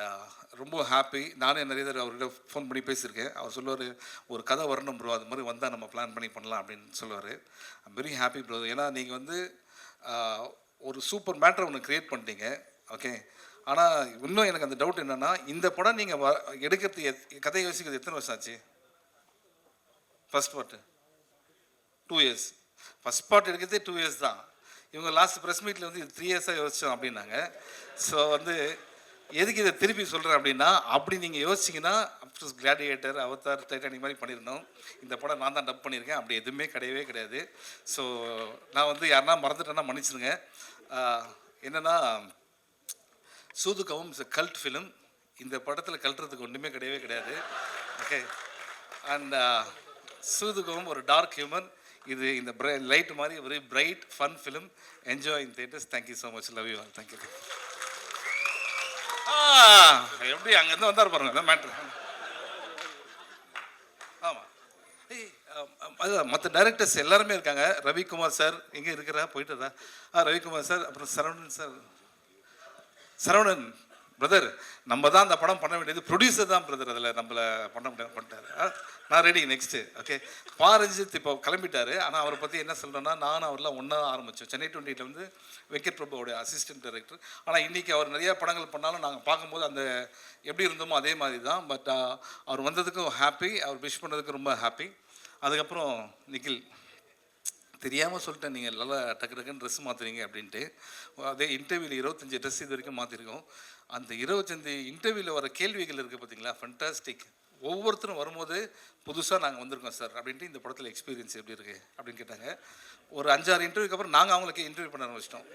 ரொம்ப ஹாப்பி. நானே நிறைய தடவை அவர்கிட்ட ஃபோன் பண்ணி பேசியிருக்கேன். அவர் சொல்லுவார், ஒரு கதை வரணும் ப்ரோ, அது மாதிரி வந்தால் நம்ம பிளான் பண்ணி பண்ணலாம் அப்படின்னு சொல்லுவார். I'm very happy bro. ஏன்னா நீங்கள் வந்து ஒரு சூப்பர் மேட்டரை ஒன்று க்ரியேட் பண்ணிட்டீங்க. ஓகே. ஆனால் இன்னும் எனக்கு அந்த டவுட் என்னென்னா, இந்த படம் நீங்கள் எடுக்கிறது கதை யோசிக்கிறது எத்தனை வருஷம் ஆச்சு? First part 2 years. First part எடுக்கிறதே 2 இயர்ஸ் தான். இவங்க லாஸ்ட் ப்ரெஸ் மீட்டில் வந்து இது 3 இயர்ஸாக யோசித்தோம் அப்படின்னாங்க. ஸோ வந்து எதுக்கு இதை திருப்பி சொல்கிறேன் அப்படின்னா, அப்படி நீங்கள் யோசிச்சிங்கன்னா அப்கோர்ஸ் கிளாடியேட்டர், அவதார், டைட்டானிக் மாதிரி பண்ணியிருந்தோம். இந்த படம் நான் தான் டப் பண்ணியிருக்கேன். அப்படி எதுவுமே கிடையவே கிடையாது. ஸோ நான் வந்து யாருன்னா மறந்துட்டேன்னா மன்னிச்சிடுங்க. என்னென்னா, சூதுகவும் இட்ஸ் கல்ட் ஃபிலிம். இந்த படத்தில் கல்ட்டுறதுக்கு ஒன்றுமே கிடையவே கிடையாது. ஓகே. அண்ட் சூதுகவும் ஒரு டார்க் ஹியூமன். இது இந்த லைட் மாதிரி very bright fun film. Enjoy in theatres. Thank you so much. Love you all. Thank you. எப்படி அங்கேருந்து வந்தார் பாருங்க மேட்ரு. ஆமாம். அது மற்ற டைரக்டர்ஸ் எல்லாருமே இருக்காங்க. ரவிக்குமார் சார் எங்கே இருக்கிறா, போயிட்டுதா? ரவிக்குமார் சார், அப்புறம் சரவணன் சார். சரவணன் பிரதர், நம்ம தான் அந்த படம் பண்ண வேண்டியது, ப்ரொடியூசர் தான் பிரதர் அதில் நம்மளை பண்ண முடியாது பண்ணிட்டாரு. நான் ரெடி நெக்ஸ்ட்டு. ஓகே. பாரஞ்சித் இப்போ கிளம்பிட்டார். ஆனால் அவரை பற்றி என்ன சொல்கிறேன்னா, நானும் அவரெலாம் ஒன்றா ஆரம்பித்தோம். சென்னை 28 வந்து வெங்கட் பிரபுவோடைய அசிஸ்டன்ட் டைரக்டர். ஆனால் இன்றைக்கி அவர் நிறையா படங்கள் பண்ணாலும் நாங்கள் பார்க்கும்போது அந்த எப்படி இருந்தோமோ அதே மாதிரி தான். பட் அவர் வந்ததுக்கும் ஹாப்பி, அவர் விஷ் பண்ணதுக்கும் ரொம்ப ஹாப்பி. அதுக்கப்புறம் நிக்கில் தெரியாமல் சொல்லிட்டேன் நீங்கள் நல்லா டக்கு டக்குன்னு ட்ரெஸ் மாற்றுறீங்க அப்படின்ட்டு. அதே இன்டர்வியூவில் 25 ட்ரெஸ் இது வரைக்கும் மாற்றிருக்கோம். அந்த 25 இன்டர்வியூவில் வர கேள்விகள் இருக்குது பார்த்தீங்களா, ஃபண்டாஸ்டிக். ஒவ்வொருத்தரும் வரும்போது புதுசாக நாங்கள் வந்திருக்கோம் சார் அப்படின்ட்டு, இந்த படத்தில் எக்ஸ்பீரியன்ஸ் எப்படி இருக்குது அப்படின்னு கேட்டாங்க. ஒரு 5-6 இன்டர்வியூக்கு அப்புறம் நாங்கள் அவங்களுக்கு இன்டர்வியூ பண்ண ஆரம்பிச்சிட்டோம்.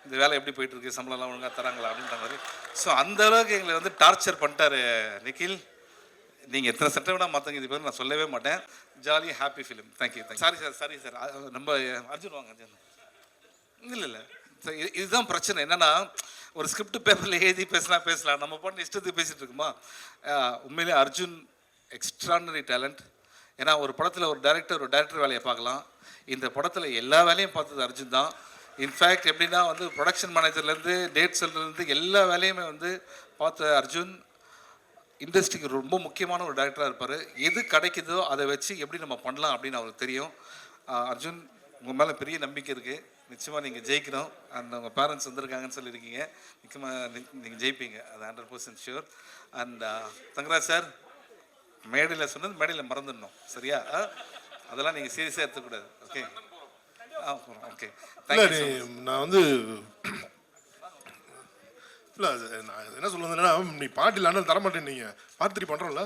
இந்த வேலை எப்படி போயிட்டுருக்கு, சம்பளம்லாம் ஒழுங்காக தராங்களா அப்படின்ற மாதிரி. ஸோ அந்தளவுக்கு எங்களை வந்து டார்ச்சர் பண்ணிட்டார் நிக்கில். நீங்கள் எத்தனை சட்டை விட மாற்றங்க, இது பேர் நான் சொல்லவே மாட்டேன். ஜாலியாக happy film. Thank you. Sorry sir நம்ம அர்ஜுன் வாங்க அர்ஜுன். இல்லை இதுதான் பிரச்சனை. என்னென்னா ஒரு ஸ்கிரிப்ட் பேப்பரில் எழுதி பேசலாம், நம்ம பாட்டு இஷ்டத்துக்கு பேசிகிட்டு இருக்குமா. உண்மையிலே அர்ஜுன் எக்ஸ்ட்ரானரி டேலண்ட். ஏன்னா ஒரு படத்தில் ஒரு டைரக்டர் வேலையை பார்க்கலாம், இந்த படத்தில் எல்லா வேலையும் பார்த்தது அர்ஜுன் தான். இன்ஃபேக்ட் எப்படின்னா வந்து ப்ரொடக்ஷன் மேனேஜர்லேருந்து டேட் செல்லேருந்து எல்லா வேலையுமே வந்து பார்த்த அர்ஜுன் இண்டஸ்ட்ரிக்கு ரொம்ப முக்கியமான ஒரு டைரக்டராக இருப்பார். எது கிடைக்குதோ அதை வச்சு எப்படி நம்ம பண்ணலாம் அப்படின்னு அவருக்கு தெரியும். அர்ஜுன், உங்கள் மேலே பெரிய நம்பிக்கை இருக்குது. நிச்சயமாக நீங்கள் ஜெயிக்கணும். அண்ட் உங்கள் பேரண்ட்ஸ் வந்திருக்காங்கன்னு சொல்லியிருக்கீங்க. நிச்சயமாக நீங்கள் ஜெயிப்பீங்க, அது 100% ஷியூர். அண்ட் தங்கராஜ் சார், மேடையில் சொன்னது மேடையில் மறந்துடணும், சரியா? அதெல்லாம் நீங்கள் சீரியஸாக எடுத்துக்கூடாது. Okay okay thank you. நான் வந்து இல்லை, நான் என்ன சொல்லுவேன்னா, நீ பார்ட்டி இல்லைன்னா தரமாட்டேன். நீங்கள் பார்ட் 3 பண்ணுறோம்ல,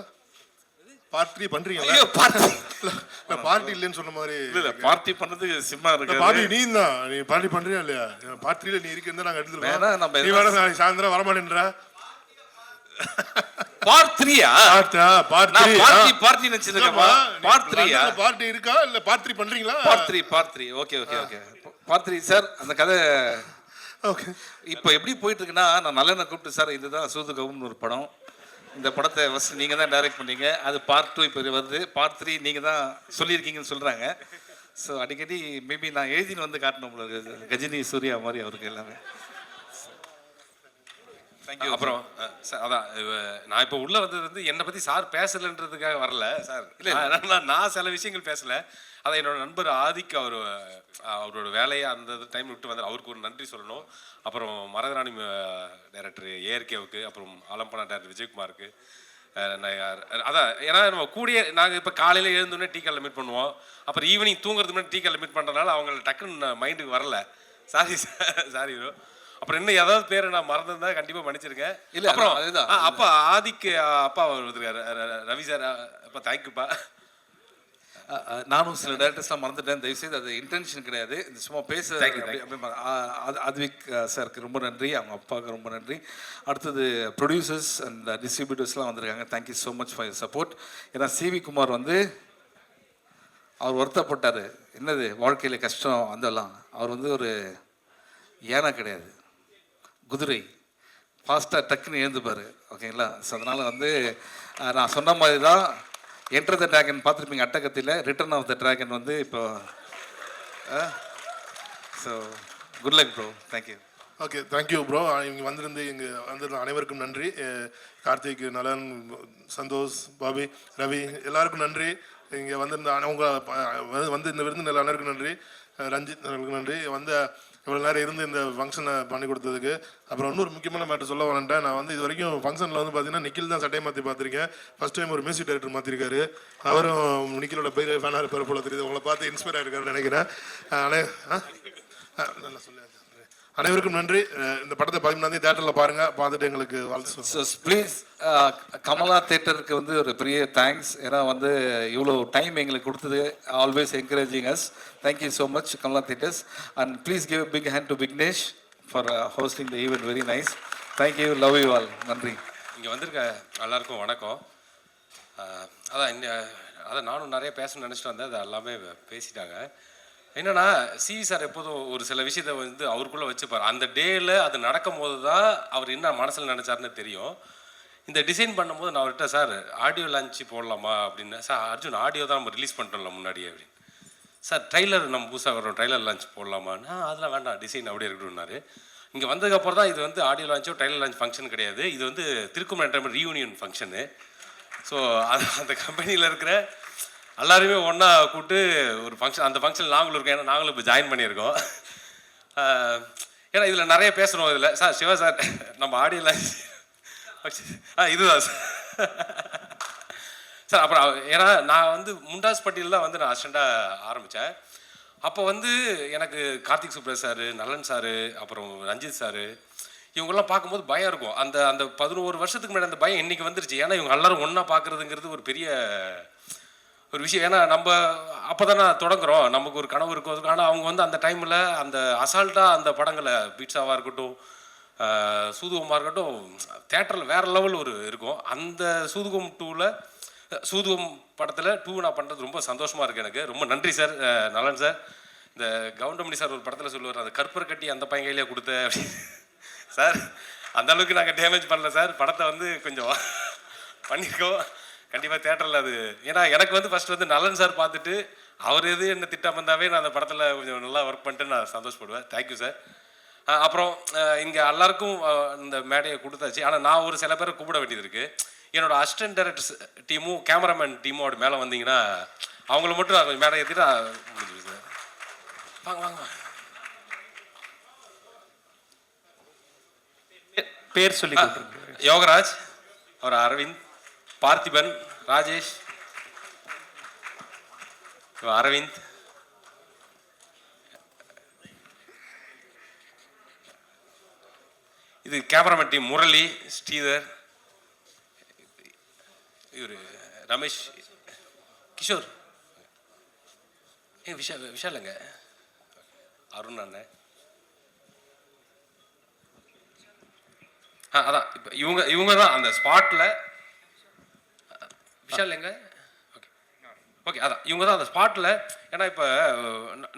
பார்ட் 3 பண்ணுறீங்களா? பார்ட்டி இல்லைன்னு சொன்ன மாதிரி. இல்லை பார்ட்டி பண்ணது சிம்மா இருக்கு. பார்ட்டி நீ தான், நீ பார்ட்டி பண்ணுறியா இல்லையா? பார்ட் 3ல நீ இருக்கிறத நாங்கள் எடுத்துருக்கோம். நீ வேணா சாயந்தரம் வரமாட்டேன்ற. பார்ட் 3யா? பார்ட் 3 பார்ட்டி நினைச்சிருக்கேன். பார்ட் 3யா? பார்ட்டி இருக்கா இல்ல பார்ட் 3 பண்றீங்களா? Part 3 okay part 3 sir. அந்த கதை ஓகே இப்போ எப்படி போயிட்டு இருக்குன்னா, நான் நல்லெண்ணை கூப்பிட்டு சார் இதுதான் சூதுகவும்னு ஒரு படம், இந்த படத்தை ஃபஸ்ட் நீங்கள் தான் டைரக்ட் பண்ணீங்க, அது பார்ட் 2 இப்போ வருது, பார்ட் 3 நீங்கள் தான் சொல்லியிருக்கீங்கன்னு சொல்கிறாங்க. ஸோ அடிக்கடி மேபி நான் எழுதின்னு வந்து காட்டணும் உங்களுக்கு, கஜினி சூர்யா மாதிரி அவருக்கு எல்லாமே. தேங்க்யூ. அப்புறம் சார் அதான் நான் இப்போ உள்ளே வந்தது வந்து என்னை பற்றி சார் பேசலைன்றதுக்காக வரல சார். இல்லை நான் சில விஷயங்கள் பேசலை. அதை என்னோட நண்பர் ஆதிக்கு அவரோட வேலையை அந்த டைம் விட்டு வந்தார், அவருக்கு ஒரு நன்றி சொல்லணும். அப்புறம் மரகராணி டைரக்டர் ஏஆர்கேவுக்கு, அப்புறம் ஆலம்பனா டைரக்டர் விஜயகுமாருக்கு. அதான் ஏன்னா நம்ம கூடிய நாங்கள் இப்போ காலையில் எழுந்தோடனே டீ காலில் மீட் பண்ணுவோம், அப்புறம் ஈவினிங் தூங்குறது முன்னாடி டீ காலில் மீட் பண்ணுறதுனால அவங்கள டக்குன்னு மைண்டுக்கு வரல. Sorry bro. அப்புறம் இன்னும் ஏதாவது பேரை நான் மறந்துருந்தா கண்டிப்பாக மன்னிச்சிருக்கேன். இல்லை அப்புறம் அதுதான் அப்பா ஆதிக்கு அப்பா வந்துருக்காரு ரவி சார். அப்பா தேங்க்யூப்பா. நானும் சில டேரக்டர்ஸ்லாம் மறந்துட்டேன், தயவுசெய்து அது இன்டென்ஷன் கிடையாது, சும்மா பேச. அதுவிக் சாருக்கு ரொம்ப நன்றி, அவங்க அப்பாவுக்கு ரொம்ப நன்றி. அடுத்தது ப்ரொடியூசர்ஸ் அண்ட் டிஸ்ட்ரிபியூட்டர்ஸ்லாம் வந்திருக்காங்க. Thank you so much for your support. ஏன்னா சிவி குமார் வந்து அவர் வருத்தப்பட்டார், என்னது வாழ்க்கையில் கஷ்டம் வந்தெல்லாம். அவர் வந்து ஒரு ஏனா கிடையாது, குதிரை, ஃபாஸ்ட்டாக டக்குன்னு எழுந்துப்பார். ஓகேங்களா? ஸோ அதனால் வந்து நான் சொன்ன மாதிரி தான் என்டர் த ட்ராகன் பார்த்துருப்பீங்க அட்டகத்தில், ரிட்டர்ன் ஆஃப் த ட்ராகன் வந்து இப்போ. So good luck bro. Thank you. Okay thank you bro. இங்கே வந்திருந்து இங்கே வந்திருந்த அனைவருக்கும் நன்றி. கார்த்திக், நலன், சந்தோஷ், பாபி, ரவி எல்லாருக்கும் நன்றி. இங்கே வந்திருந்த அவங்க வந்து இந்த விருந்து எல்லா அனைவருக்கும் நன்றி. ரஞ்சித் அவர்களுக்கு நன்றி. வந்து இவ்வளோ நேரம் இருந்து இந்த ஃபங்க்ஷனை பண்ணி கொடுத்ததுக்கு. அப்புறம் இன்னொரு முக்கியமான மேட்டர் சொல்ல வரேன்ட்டேன். நான் வந்து இது வரைக்கும் ஃபங்க்ஷனில் வந்து பார்த்தீங்கன்னா நிக்கில் தான் சட்டையை மாற்றி பார்த்துருக்கேன். ஃபஸ்ட் டைம் ஒரு மியூசிக் டைரக்டர் மாற்றிருக்காரு. அவரும் நிக்கிலோட பெரிய ஃபேனாக இருப்பார் போல தெரியுது. உங்களை பார்த்து இன்ஸ்பயர் ஆகிருக்காருன்னு நினைக்கிறேன். நல்லா சொல்லி அனைவருக்கும் நன்றி. இந்த படத்தை 17ஆம் தேட்டரில் பாருங்கள், பார்த்துட்டு எங்களுக்கு வாழ்த்து. ஸோ ப்ளீஸ் கமலா தேட்டருக்கு வந்து ஒரு பெரிய தேங்க்ஸ். ஏன்னா வந்து இவ்வளோ டைம் எங்களுக்கு கொடுத்தது, always encouraging as. Thank you so much Kamala theatres. And please give a big hand to Vignesh for hosting the event. Very nice. Thank you. Love you all. நன்றி. இங்கே வந்திருக்க எல்லாருக்கும் வணக்கம். அதான் நானும் நிறைய பேசணும்னு நினச்சிட்டு வந்தேன், அது எல்லாமே பேசிட்டாங்க. என்னன்னா சிவி சார் எப்போதும் ஒரு சில விஷயத்த வந்து அவருக்குள்ளே வச்சுப்பார். அந்த டேயில் அது நடக்கும் போது தான் அவர் என்ன மனசில் நினச்சாருன்னு தெரியும். இந்த டிசைன் பண்ணும்போது நான் அவர்கிட்ட, சார் ஆடியோ லான்ச்சு போடலாமா அப்படின்னு. சார் அர்ஜுன் ஆடியோ தான் நம்ம ரிலீஸ் பண்ணிட்டோம்ல முன்னாடியே அப்படின்னு. சார் ட்ரைலர் நம்ம புதுசாக வரோம், ட்ரைலர் லான்ச் போடலாமான்னா அதெல்லாம் வேண்டாம், டிசைன் அப்படியே இருக்கணும்னாரு. இங்கே வந்ததுக்கப்புறம் தான் இது வந்து ஆடியோ லான்ச்சோ ட்ரைலர் லான்ச் ஃபங்க்ஷன் கிடையாது, இது வந்து Thirukumaran entertainment reunion function. So அந்த கம்பெனியில் இருக்கிற எல்லாருமே ஒன்றா கூப்பிட்டு ஒரு ஃபங்க்ஷன், அந்த ஃபங்க்ஷன் நாங்களும் இருக்கோம். ஏன்னா நாங்களும் இப்போ ஜாயின் பண்ணியிருக்கோம். ஏன்னா இதில் நிறைய பேசுகிறோம். இதில் சார் சிவா சார் நம்ம ஆடியோல இதுதான் சார். அப்புறம் ஏன்னா நான் வந்து முண்டாஸ் பட்டியில் தான் வந்து நான் அசிஸ்டண்ட்டாக ஆரம்பித்தேன். அப்போ வந்து எனக்கு கார்த்திக் சுப்ராஜ் சார், நலன் சார், அப்புறம் ரஞ்சித் சார் இவங்கெல்லாம் பார்க்கும்போது பயம் இருக்கும். அந்த அந்த 11 வருஷத்துக்கு முன்னாடி அந்த பயம் இன்னைக்கு வந்துருச்சு. ஏன்னா இவங்க எல்லாரும் ஒன்றா பார்க்குறதுங்கிறது ஒரு பெரிய ஒரு விஷயம். ஏன்னா நம்ம அப்போ தானே தொடங்குறோம், நமக்கு ஒரு கனவு இருக்கும். ஆனால் அவங்க வந்து அந்த டைமில் அந்த அசால்ட்டாக அந்த படங்களை பீட்சாவாக இருக்கட்டும், சூதுகமாக இருக்கட்டும், தேட்டரில் வேறு லெவல் ஒரு இருக்கும். அந்த சூதுகம் 2ல் சூதுகம் படத்தில் 2 நான் பண்ணுறது ரொம்ப சந்தோஷமாக இருக்குது எனக்கு. ரொம்ப நன்றி சார், நலன் சார். இந்த கவுண்டமணி சார் ஒரு படத்தில் சொல்லுவார், அந்த கற்பர் கட்டி அந்த பையன் கையிலே கொடுத்த அப்படின்னு. சார் அந்த அளவுக்கு நாங்கள் டேமேஜ் பண்ணல சார், படத்தை வந்து கொஞ்சம் பண்ணியிருக்கோம். கண்டிப்பாக தேட்டரில் அது, ஏன்னா எனக்கு வந்து ஃபஸ்ட்டு வந்து நலன் சார் பார்த்துட்டு அவர் எது என்ன திட்டம் வந்தாவே நான் அந்த படத்தில் கொஞ்சம் நல்லா ஒர்க் பண்ணிட்டு நான் சந்தோஷப்படுவேன். Thank you sir. அப்புறம் இங்கே எல்லாருக்கும் இந்த மேடையை கொடுத்தாச்சு. ஆனால் நான் ஒரு சில பேரை கூப்பிட வேண்டியது இருக்குது. என்னோட அசிஸ்டன்ட் டைரக்டர்ஸ் டீமும் கேமராமேன் டீமோட மேலே வந்தீங்கன்னா அவங்கள மட்டும் நான் மேடை ஏற்றிட்டு முடிஞ்சிடும் சார். வாங்க வாங்க. பேர் சொல்லி யோகராஜ், அவர் அரவிந்த், பார்த்திபன், ராஜேஷ், அரவிந்த், இது கேமராமேன் டீம் முரளி, ஸ்ரீதர், இவர் ரமேஷ், கிஷோர், விஷாலுங்க, அருண் அண்ணன். அதான் இப்போ இவங்க தான் அந்த ஸ்பாட்டில். விஷால் எங்க? ஓகே ஓகே, அதான் இவங்க தான் அந்த ஸ்பாட்டில். ஏன்னா இப்போ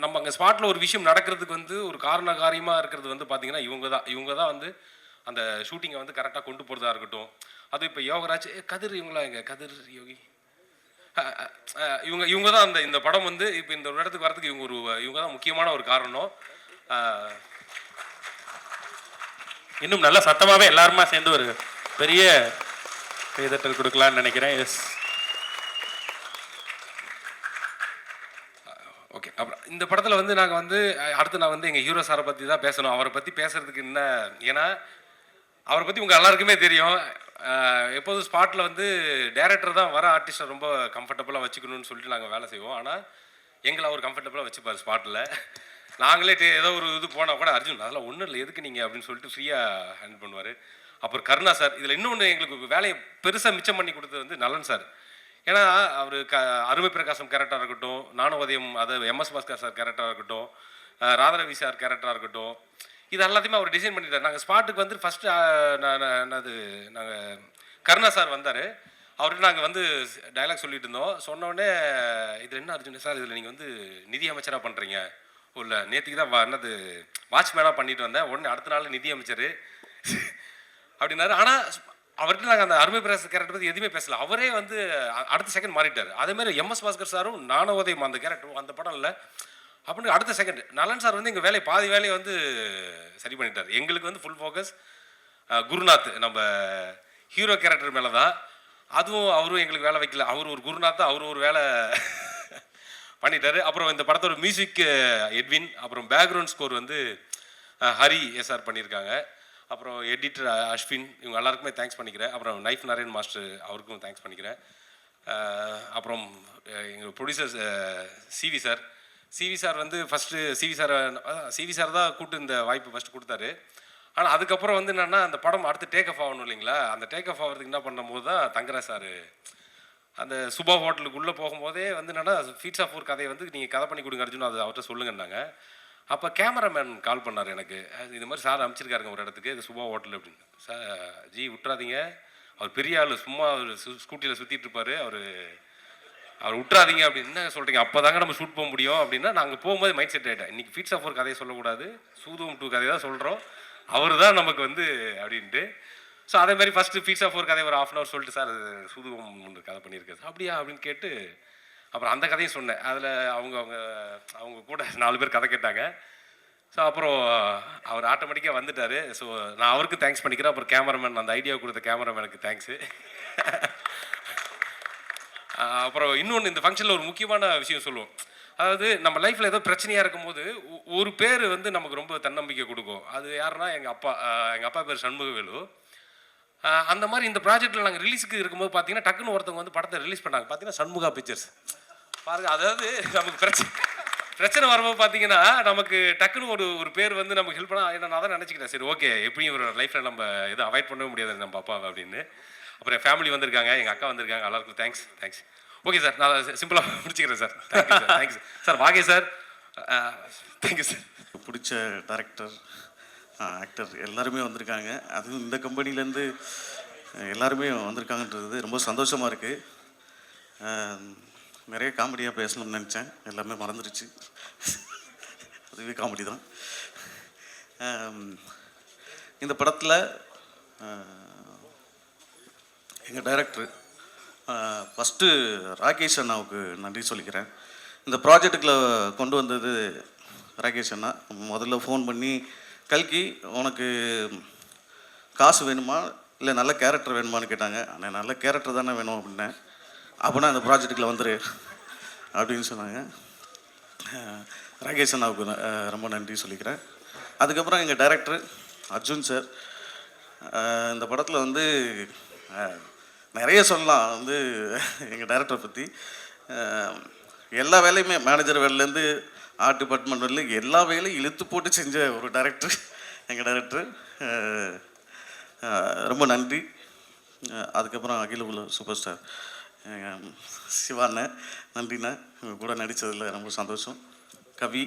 நம்ம அங்கே ஸ்பாட்டில் ஒரு விஷயம் நடக்கிறதுக்கு வந்து ஒரு காரண காரியமாக இருக்கிறது வந்து பார்த்தீங்கன்னா இவங்க தான் வந்து அந்த ஷூட்டிங்கை வந்து கரெக்டாக கொண்டு போகிறதா இருக்கட்டும். அது இப்போ யோகராஜ், கதிர், இவங்களா எங்க கதிர், யோகி, இவங்க தான் அந்த இந்த படம் வந்து இப்போ இந்த ஒரு இடத்துக்கு வரதுக்கு இவங்க தான் முக்கியமான ஒரு காரணம். இன்னும் நல்ல சத்தமாகவே எல்லாருமா சேர்ந்து ஒரு பெரிய கைதட்டல் கொடுக்கலான்னு நினைக்கிறேன். Yes, okay. அப்புறம் இந்த படத்தில் வந்து நாங்கள் வந்து அடுத்து நான் வந்து எங்கள் ஹீரோ சாரை பற்றி தான் பேசணும். அவரை பற்றி பேசுறதுக்கு என்ன, ஏன்னா அவரை பற்றி உங்கள் எல்லாருக்குமே தெரியும். எப்போதும் ஸ்பாட்டில் வந்து டைரக்டர் தான் வர ஆர்டிஸ்ட்டை ரொம்ப கம்ஃபர்டபுளாக வச்சுக்கணும்னு சொல்லிட்டு நாங்கள் வேலை செய்வோம். ஆனால் எங்களை அவர் கம்ஃபர்டபுளாக வச்சுப்பார் ஸ்பாட்டில். நாங்களே ஏதோ ஒரு இது போனால் கூட அர்ஜுன் அதெல்லாம் ஒன்றும் இல்லை, எதுக்கு நீங்கள் அப்படின்னு சொல்லிட்டு ஃப்ரீயாக ஹேண்டில் பண்ணுவார். அப்புறம் கருணா சார். இதில் இன்னொன்று எங்களுக்கு வேலையை பெருசாக மிச்சம் பண்ணி கொடுத்தது வந்து நலன் சார். ஏன்னா அவர் அருமை பிரகாசம் கேரக்டராக இருக்கட்டும், நானுவதயம் அது எம்எஸ் பாஸ்கர் சார் கேரக்டராக இருக்கட்டும், ராதாரவி சார் கேரக்டராக இருக்கட்டும், இது எல்லாத்தையுமே அவர் டிசைன் பண்ணிட்டார். நாங்கள் ஸ்பாட்டுக்கு வந்து ஃபஸ்ட்டு நாங்கள் கருணா சார் வந்தார். அவர்கிட்ட நாங்கள் வந்து டைலாக் சொல்லிட்டு இருந்தோம். சொன்னோடனே இதில் என்ன அர்ஜுன் சார், இதில் நீங்கள் வந்து நிதி அமைச்சராக பண்ணுறீங்க. இல்லை, நேற்றுக்கு தான் என்னது வாட்ச்மேனாக பண்ணிட்டு வந்தேன், உடனே அடுத்த நாள் நிதி அமைச்சர் அப்படின்னாரு. ஆனால் அவர்கிட்ட நாங்கள் அந்த அருமை பிரகாச கேரக்டர் பற்றி எதுவுமே பேசல. அவரே வந்து அடுத்த செகண்ட் மாறிட்டார். அதேமாதிரி எம்எஸ் பாஸ்கர் சாரும் நானுவதயம் அந்த கேரக்டரும் அந்த படம் இல்லை அப்படின்னு அடுத்த செகண்ட் நலன் சார் வந்து எங்கள் வேலையை பாதி வேலையை வந்து சரி பண்ணிட்டார். எங்களுக்கு வந்து ஃபுல் ஃபோக்கஸ் குருநாத் நம்ம ஹீரோ கேரக்டர் மேலே தான். அதுவும் அவரும் எங்களுக்கு வேலை வைக்கல. அவர் ஒரு குருநாத், அவர் ஒரு வேலை பண்ணிட்டாரு. அப்புறம் இந்த படத்தோட மியூசிக் எட்வின், அப்புறம் பேக்ரவுண்ட் ஸ்கோர் வந்து ஹரி எஸ்ஆர் பண்ணியிருக்காங்க. அப்புறம் எடிட்டர் அஸ்வின், இவங்க எல்லாருக்குமே தேங்க்ஸ் பண்ணிக்கிறேன். அப்புறம் நைஃப் நாராயண் மாஸ்டர், அவருக்கும் தேங்க்ஸ் பண்ணிக்கிறேன். அப்புறம் எங்கள் ப்ரொடியூசர் சிவி சார் வந்து ஃபஸ்ட்டு சிவி சார் தான் கூப்பிட்டு இந்த வாய்ப்பு ஃபஸ்ட்டு கொடுத்தாரு. ஆனால் அதுக்கப்புறம் வந்து என்னென்னா அந்த படம் அடுத்து டேக் ஆஃப் ஆகணும் இல்லைங்களா, அந்த டேக் ஆஃப் ஆகிறதுக்கு என்ன பண்ணும்போது தான் தங்கராஜ் சார் அந்த சுபா ஹோட்டலுக்குள்ளே போகும்போதே வந்து என்னென்னா ஃபீட்ஸ் ஆஃப் ஒரு கதையை வந்து நீங்கள் கதை பண்ணி கொடுங்க அர்ஜுன், அது அவர்கிட்ட சொல்லுங்கன்னாங்க. அப்போ கேமராமேன் கால் பண்ணார் எனக்கு, இது மாதிரி சார் அனுப்பிச்சிருக்காருங்க ஒரு இடத்துக்கு, இது சுபா ஹோட்டல் அப்படின்னு. சார் ஜி விட்றாதீங்க, அவர் பெரிய ஆள், சும்மா அவர் ஸ்கூட்டியில் சுற்றிட்டு இருப்பார், அவர் விட்றாதீங்க அப்படின்னு. என்ன சொல்கிறீங்க, அப்போ தாங்க நம்ம ஷூட் போக முடியும் அப்படின்னா. நாங்கள் போகும்போது மைண்ட் செட் ஆகிட்டேன், இன்றைக்கி ஃபீட்ஸ் ஆஃப் ஒரு கதையை சொல்லக்கூடாது, சூதுகம் 2 கதையை தான் சொல்கிறோம், அவர் தான் நமக்கு வந்து அப்படின்ட்டு. ஸோ அதே மாதிரி ஃபஸ்ட்டு ஃபீட்ஸ் ஆஃப் ஒரு கதை ஒரு 1/2 hour சொல்லிட்டு, சார் சூதுகம் 1 கதை பண்ணியிருக்காரு அப்படியா அப்படின்னு கேட்டு அப்புறம் அந்த கதையும் சொன்னேன். அதில் அவங்க கூட 4 பேர் கதை கேட்டாங்க. ஸோ அப்புறம் அவர் ஆட்டோமேட்டிக்காக வந்துட்டார். ஸோ நான் அவருக்கு தேங்க்ஸ் பண்ணிக்கிறேன். அப்புறம் கேமராமேன், அந்த ஐடியா கொடுத்த கேமராமேனுக்கு தேங்க்ஸு. அப்புறம் இன்னொன்று, இந்த ஃபங்க்ஷனில் ஒரு முக்கியமான விஷயம் சொல்லுவோம். அதாவது நம்ம லைஃப்பில் ஏதோ பிரச்சனையாக இருக்கும்போது ஒரு பேர் வந்து நமக்கு ரொம்ப தன்னம்பிக்கை கொடுக்கும். அது யாருன்னா எங்கள் அப்பா பேர் சண்முகவேலு. அந்த மாதிரி இந்த ப்ராஜெக்டில் நாங்கள் ரிலீஸுக்கு இருக்கும்போது பார்த்தீங்கன்னா டக்குன்னு ஒருத்தவங்க வந்து படத்தை ரிலீஸ் பண்ணாங்க. பார்த்தீங்கன்னா சண்முகா பிக்சர்ஸ் பாருங்க. அதாவது நமக்கு பிரச்சனை வரும்போது பார்த்தீங்கன்னா நமக்கு டக்குன்னு ஒரு ஒரு பேர் வந்து நமக்கு ஹெல்ப் பண்ணால் நான் தான் நினச்சிக்கிட்டேன் சரி ஓகே எப்படியும் ஒரு லைஃப்பில் நம்ம எதுவும் அவாய்ட் பண்ணவே முடியாது நம்ம அப்பாவை அப்படின்னு. அப்புறம் என் ஃபேமிலி வந்திருக்காங்க, எங்கள் அக்கா வந்திருக்காங்க, எல்லாருக்கும் தேங்க்ஸ். ஓகே சார், நான் சிம்பிளாக முடிச்சுக்கிறேன் சார். Thanks sir. வாகே சார், தேங்க்யூ சார். பிடிச்ச டைரக்டர், ஆக்டர் எல்லாருமே வந்திருக்காங்க. அதுவும் இந்த கம்பெனிலேருந்து எல்லாருமே வந்திருக்காங்கன்றது ரொம்ப சந்தோஷமாக இருக்குது. நிறைய காமெடியாக பேசணும்னு நினச்சேன், எல்லாமே மறந்துடுச்சு. அதுவே காமெடி தான். இந்த படத்தில் எங்கள் டைரக்டர் ஃபஸ்ட்டு ராகேஷ் அண்ணாவுக்கு நன்றி சொல்லிக்கிறேன். இந்த ப்ராஜெக்டுக்குள்ள கொண்டு வந்தது ராகேஷ் அண்ணா. முதல்ல ஃபோன் பண்ணி கல்கி உனக்கு காசு வேணுமா இல்லை நல்ல கேரக்டர் வேணுமான்னு கேட்டாங்க. ஆனால் நல்ல கேரக்டர் தானே வேணும் அப்படின்னேன். அப்போனா அந்த ப்ராஜெக்டுக்குள்ள வந்துரு அப்படின்னு சொன்னாங்க. ராகேஷ் அண்ணாவுக்கு ரொம்ப நன்றி சொல்லிக்கிறேன். அதுக்கப்புறம் எங்கள் டைரக்டர் அர்ஜுன் சார். இந்த படத்தில் வந்து நிறைய சொல்லலாம் வந்து எங்கள் டைரக்டரை பற்றி. எல்லா வேலையுமே மேனேஜர் வேலையிலேருந்து ஆர்ட் டிபார்ட்மெண்ட் வரல எல்லா வேலையும் இழுத்து போட்டு செஞ்ச ஒரு டைரக்டர் எங்கள் டைரக்டர். ரொம்ப நன்றி. அதுக்கப்புறம் அகில உலக சூப்பர் ஸ்டார் சிவாண்ண நன்றிண்ணா, உங்கள் கூட நடித்ததில் ரொம்ப சந்தோஷம். கவி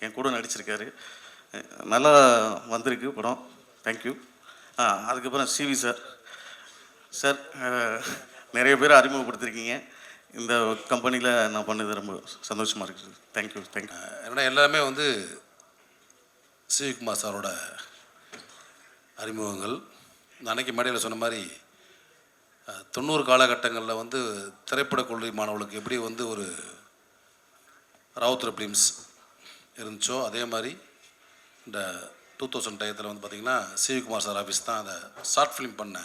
என் கூட நடிச்சிருக்காரு, நல்லா வந்திருக்கு படம், தேங்க்யூ. அதுக்கப்புறம் சிவி சார் நிறைய பேர் அறிமுகப்படுத்திருக்கீங்க. இந்த கம்பெனியில் நான் பண்ணது ரொம்ப சந்தோஷமாக இருக்குது. தேங்க்யூ. ஏன்னா எல்லாமே வந்து சிவிகுமார் சாரோட அறிமுகங்கள். அன்னைக்கு மேடையில் சொன்ன மாதிரி 90 காலகட்டங்களில் வந்து திரைப்பட கொள்கை மாணவர்களுக்கு எப்படி வந்து ஒரு ராவுத்ர ஃபிலிம்ஸ் இருந்துச்சோ அதே மாதிரி இந்த 2000 டயத்தில் வந்து பார்த்திங்கன்னா சிவிகுமார் சார் ஆஃபீஸ் தான் அதை ஷார்ட் ஃபிலிம் பண்ண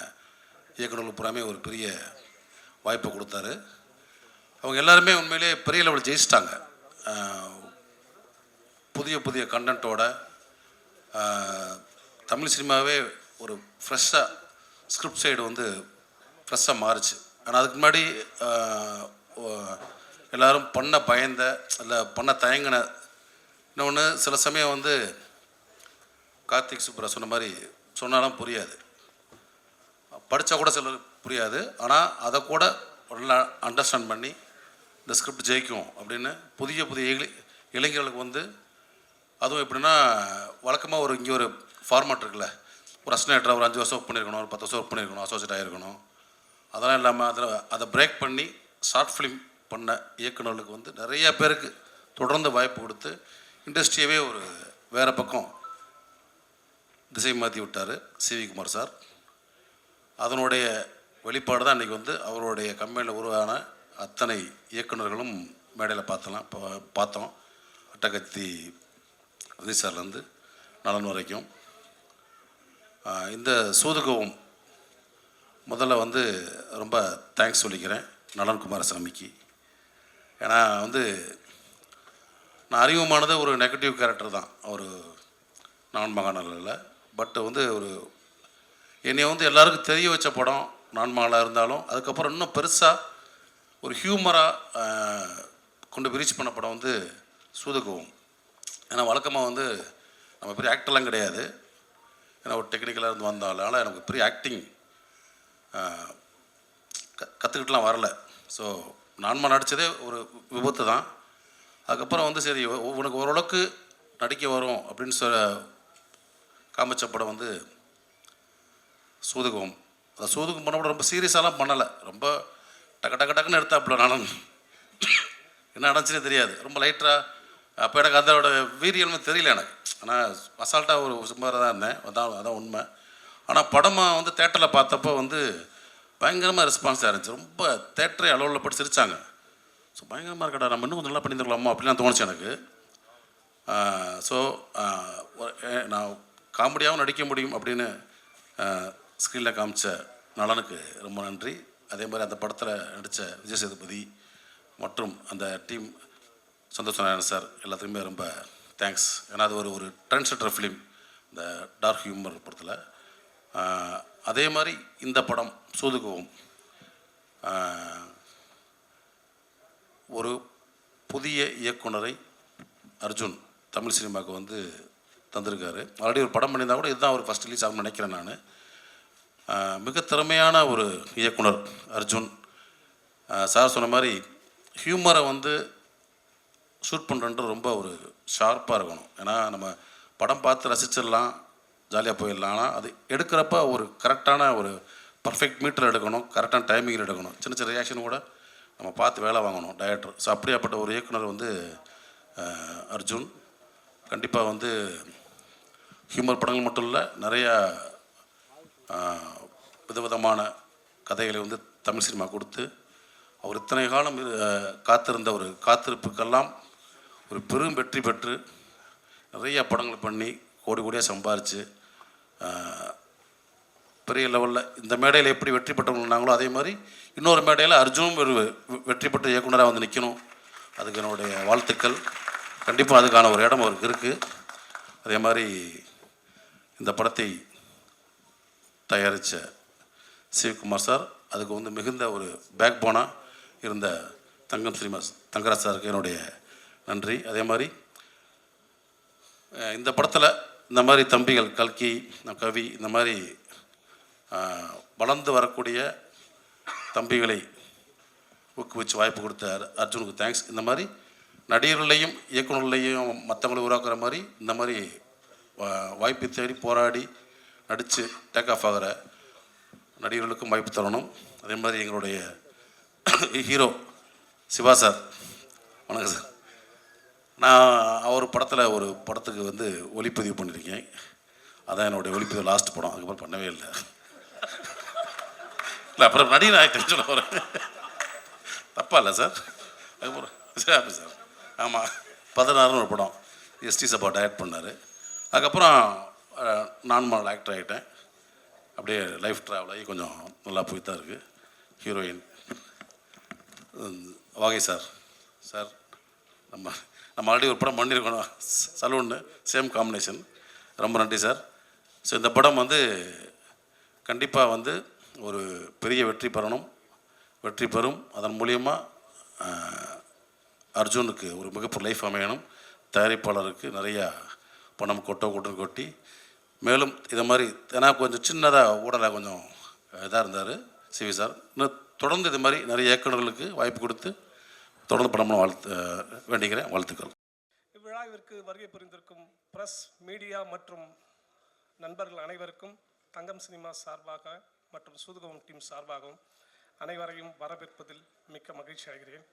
இயக்குநர்கள் பூராமே ஒரு பெரிய வாய்ப்பை கொடுத்தாரு. அவங்க எல்லாருமே உண்மையிலே பெரிய லெவலில் ஜெயிச்சிட்டாங்க. புதிய கண்டென்ட்டோட தமிழ் சினிமாவே ஒரு ஃப்ரெஷ்ஷாக ஸ்கிரிப்ட் சைடு வந்து ஃப்ரெஷ்ஷாக மாறுச்சு. ஆனால் அதுக்கு முன்னாடி எல்லோரும் பண்ண பயந்த இல்லை பண்ண தயங்கின இன்னொன்று சில சமயம் வந்து கார்த்திக் சுப்ரா சொன்ன மாதிரி சொன்னாலும் புரியாது, படித்தா கூட சிலர் புரியாது. ஆனால் அதை கூட நல்லா அண்டர்ஸ்டாண்ட் பண்ணி இந்த ஸ்கிரிப்ட் ஜெயிக்கும் அப்படின்னு புதிய இளைஞர்களுக்கு வந்து அதுவும் எப்படின்னா வழக்கமாக இங்கே ஒரு ஃபார்மேட் இருக்குல்ல, ஒரு அசிஸ்டன்ட் ஒரு 5 வருஷம் ஒர்க் பண்ணியிருக்கணும், ஒரு 10 வருஷம் ஒர்க் பண்ணியிருக்கணும், அசோசியேட் ஆகிருக்கணும். அதெல்லாம் இல்லாமல் அதை பிரேக் பண்ணி ஷார்ட் ஃபிலிம் பண்ண இயக்குநர்களுக்கு வந்து நிறைய பேருக்கு தொடர்ந்து வாய்ப்பு கொடுத்து இண்டஸ்ட்ரியவே ஒரு வேறு பக்கம் திசை மாற்றி விட்டார் சிவிகுமார் சார். அதனுடைய வெளிப்பாடு தான் இன்றைக்கி வந்து அவருடைய கம்பெனியில் உருவான அத்தனை இயக்குநர்களும் மேடையில் பார்த்தோம். அட்டகத்தி விஜய் சார்லேருந்து நலன் வரைக்கும். இந்த சூதுகவும் முதல்ல வந்து ரொம்ப தேங்க்ஸ் சொல்லிக்கிறேன் நலன் குமாரசாமிக்கு. ஏன்னா வந்து நான் அறிமுகமானது ஒரு நெகட்டிவ் கேரக்டர் தான், ஒரு நான் மகாநல்ல. பட் வந்து என்னை வந்து எல்லாருக்கும் தெரிய வச்ச படம் நான் மகளாக இருந்தாலும் அதுக்கப்புறம் இன்னும் பெருசாக ஒரு ஹியூமராக கொண்டு ரீச் பண்ண படம் வந்து சூதுகவும். ஏன்னா வழக்கமாக வந்து நம்ம பெரிய ஆக்டர்லாம் கிடையாது, ஏன்னா ஒரு டெக்னிக்கலாக இருந்து வந்தாலும் எனக்கு பெரிய ஆக்டிங் கற்றுக்கிட்டுலாம் வரல. ஸோ நான்மா நடித்ததே ஒரு விபத்து தான். அதுக்கப்புறம் வந்து சரி உனக்கு ஓரளவுக்கு நடிக்க வரும் அப்படின்னு காமிச்ச படம் வந்து சூதுகம். அந்த சூதுகம் பண்ண கூட ரொம்ப சீரியஸாலாம் பண்ணலை, ரொம்ப டக்குன்னு எடுத்தாப்புல. நானும் என்ன நடந்துச்சுன்னே தெரியாது, ரொம்ப லைட்டாக. அப்போ எனக்கு அதோட வீரியமே தெரியல எனக்கு. ஆனால் அசால்ட்டாக ஒரு சுமாராக தான் இருந்தேன், அதான் உண்மை. ஆனால் படமாக வந்து தேட்டரில் பார்த்தப்போ வந்து பயங்கரமாக ரெஸ்பான்ஸாக இருந்துச்சு. ரொம்ப தேட்டரே அளவில் போட்டு சிரித்தாங்க. ஸோ பயங்கரமாக இருக்கடா, நம்ம இன்னும் கொஞ்சம் நல்லா பண்ணியிருக்கலாமா அப்படிலாம் தோணுச்சு எனக்கு. ஸோ நான் காமெடியாகவும் நடிக்க முடியும் அப்படின்னு ஸ்க்ரீனில் காமிச்ச நலனுக்கு ரொம்ப நன்றி. அதே மாதிரி அந்த படத்தில் நடித்த விஜய் சேதுபதி மற்றும் அந்த டீம் சந்தோஷ் நாராயணன் சார் எல்லாத்துக்குமே ரொம்ப தேங்க்ஸ். ஏன்னா அது ஒரு ட்ரெண்ட் செட்டர் ஃபிலிம் இந்த டார்க் ஹியூமர் படத்தில். அதே மாதிரி இந்த படம் சூதுகவும் ஒரு புதிய இயக்குனரை அர்ஜுன் தமிழ் சினிமாவுக்கு வந்து தந்திருக்காரு. ஆல்ரெடி ஒரு படம் பண்ணியிருந்தா கூட இதுதான் அவர் ஃபஸ்ட் ரிலீஸ் ஆகும்னு நினைக்கிறேன் நான். மிக திறமையான ஒரு இயக்குனர் அர்ஜுன். சார் சொன்ன மாதிரி ஹியூமரை வந்து ஷூட் பண்ணுறன்றது ரொம்ப ஒரு ஷார்ப்பாக இருக்கணும். ஏன்னா நம்ம படம் பார்த்து ரசிச்சிடலாம், ஜாலியாக போயிடலாம். ஆனால் அது எடுக்கிறப்ப ஒரு கரெக்டான ஒரு பர்ஃபெக்ட் மீட்டர் எடுக்கணும், கரெக்டான டைமிங்கில் எடுக்கணும். சின்ன சின்ன ரியாக்ஷன் கூட நம்ம பார்த்து வேலை வாங்கணும் டைரக்டர். ஸோ அப்படியாப்பட்ட ஒரு இயக்குனர் வந்து அர்ஜுன். கண்டிப்பாக வந்து ஹியூமர் படங்கள் மட்டும் இல்லை, நிறையா விதவிதமான கதைகளை வந்து தமிழ் சினிமா கொடுத்து அவர் இத்தனை காலம் காத்திருந்த ஒரு காத்திருப்புக்கெல்லாம் ஒரு பெரும் வெற்றி பெற்று நிறைய படங்கள் பண்ணி கோடி கோடியாக சம்பாரித்து பெரிய லெவலில் இந்த மேடையில் எப்படி வெற்றி பெற்றவங்கனாங்களோ அதே மாதிரி இன்னொரு மேடையில் அர்ஜுனும் ஒரு வெற்றி பெற்ற இயக்குனராக வந்து நிற்கணும். அதுக்கு என்னுடைய வாழ்த்துக்கள். கண்டிப்பாக அதுக்கான ஒரு இடம் அவருக்கு இருக்குது. அதே மாதிரி இந்த படத்தை தயாரித்த சிவகுமார் சார், அதுக்கு வந்து மிகுந்த ஒரு பேக் போனாக இருந்த தங்கம் சினிமாஸ் தங்கராஜ் சாருக்கு என்னுடைய நன்றி. அதே மாதிரி இந்த படத்தில் இந்த மாதிரி தம்பிகள் கல்கி, கவி, இந்த மாதிரி வளர்ந்து வரக்கூடிய தம்பிகளை ஊக்குவிச்சு வாய்ப்பு கொடுத்த அர்ஜுனுக்கு தேங்க்ஸ். இந்த மாதிரி நடிகர்களையும் இயக்குநர்களையும் மற்றவங்களை உருவாக்குற மாதிரி இந்த மாதிரி வாய்ப்பு தேடி போராடி நடித்து டேக் ஆஃப் ஆகிற நடிகர்களுக்கும் வாய்ப்பு தரணும். அதே மாதிரி எங்களுடைய ஹீரோ சிவா சார், வணக்கம் சார். நான் அவர் படத்தில் ஒரு படத்துக்கு வந்து ஒளிப்பதிவு பண்ணியிருக்கேன். அதான் என்னுடைய ஒளிப்பதிவு லாஸ்ட் படம். அதுக்கப்புறம் பண்ணவே இல்லை. இல்லை அப்புறம் நடிகர் ஆகிட்டேன்னு சொல்ல போகிறேன். தப்பா இல்லை சார்? அதுக்கப்புறம் சரி சார், ஆமாம் 16 ஒரு படம் எஸ்டி சபா டைரக்ட் பண்ணார். அதுக்கப்புறம் நார்மல் ஆக்டர் ஆகிட்டேன். அப்படியே லைஃப் ட்ராவல் ஆகி கொஞ்சம் நல்லா போய் தான் இருக்குது. ஹீரோயின் வாகை சார், சார் நம்ம ஆல்ரெடி ஒரு படம் பண்ணியிருக்கோம் சலூன்னு, சேம் காம்பினேஷன். ரொம்ப நன்றி சார். ஸோ இந்த படம் வந்து கண்டிப்பாக வந்து ஒரு பெரிய வெற்றி பெறும். அதன் மூலியமாக அர்ஜுனுக்கு ஒரு மிகப்பெரிய லைஃப் அமையணும். தயாரிப்பாளருக்கு நிறையா பணம் கொட்டி மேலும் இதை மாதிரி, ஏன்னா கொஞ்சம் சின்னதாக ஊடலாக கொஞ்சம் இதாக இருந்தார் சிவி சார். இன்னும் தொடர்ந்து இது மாதிரி நிறைய இயக்குநர்களுக்கு வாய்ப்பு கொடுத்து தொடர்ந்து படம் வேண்டிக்கிறேன். வாழ்த்துக்கள். இவ்விழாவிற்கு வருகை புரிந்திருக்கும் பிரஸ், மீடியா மற்றும் நண்பர்கள் அனைவருக்கும் தங்கம் சினிமா சார்பாக மற்றும் சூதுகம் டீம் சார்பாகவும் அனைவரையும் வரவேற்பதில் மிக்க மகிழ்ச்சி அடைகிறேன்.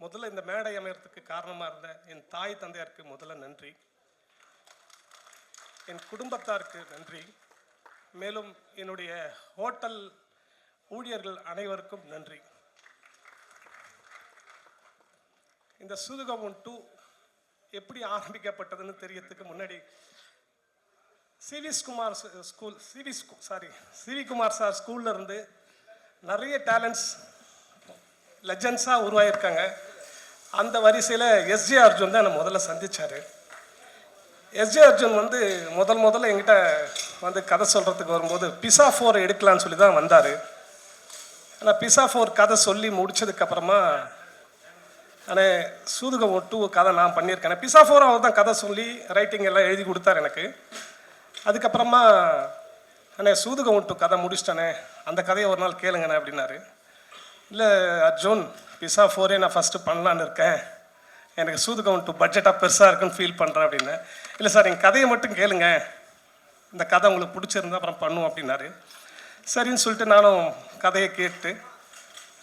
முதல்ல இந்த மேடை அமையறதுக்கு காரணமாக இருந்த என் தாய் தந்தையாருக்கு முதல்ல நன்றி, என் குடும்பத்தாருக்கு நன்றி, மேலும் என்னுடைய ஹோட்டல் ஊழியர்கள் அனைவருக்கும் நன்றி. இந்த சூதுகம் 2 எப்படி ஆரம்பிக்கப்பட்டதுன்னு தெரியறதுக்கு முன்னாடி சிவி குமார் சார் ஸ்கூல்ல இருந்து நிறைய டேலண்ட்ஸ் லெஜண்ட்ஸாக உருவாயிருக்காங்க. அந்த வரிசையில் எஸ்ஜே அர்ஜுன் தான் என்னை முதல்ல சந்தித்தார். எஸ்ஜே அர்ஜுன் வந்து முதல்ல என்கிட்ட வந்து கதை சொல்கிறதுக்கு வரும்போது பிசா 4 எடுக்கலான்னு சொல்லி தான் வந்தார். ஆனால் பிசா 4 கதை சொல்லி முடித்ததுக்கப்புறமா ஆனால் சூதுகம் 2 கதை நான் பண்ணியிருக்கேன். பிசா 4 அவர் தான் கதை சொல்லி ரைட்டிங் எல்லாம் எழுதி கொடுத்தார் எனக்கு. அதுக்கப்புறமா அண்ணே சூதுகம் 2 கதை முடிச்சிட்டேனே, அந்த கதையை ஒரு நாள் கேளுங்கண்ணே அப்படின்னாரு. இல்லை அர்ஜுன், பிசா 4 நான் ஃபஸ்ட்டு பண்ணலான்னு இருக்கேன், எனக்கு சூதுகம் 2 பட்ஜெட்டாக பெருசாக இருக்குன்னு ஃபீல் பண்ணுறேன் அப்படின்னு. இல்லை சார், எங்கள் கதையை மட்டும் கேளுங்க, இந்த கதை உங்களுக்கு பிடிச்சிருந்தா அப்புறம் பண்ணுவோம் அப்படின்னாரு. சரின்னு சொல்லிட்டு நானும் கதையை கேட்டு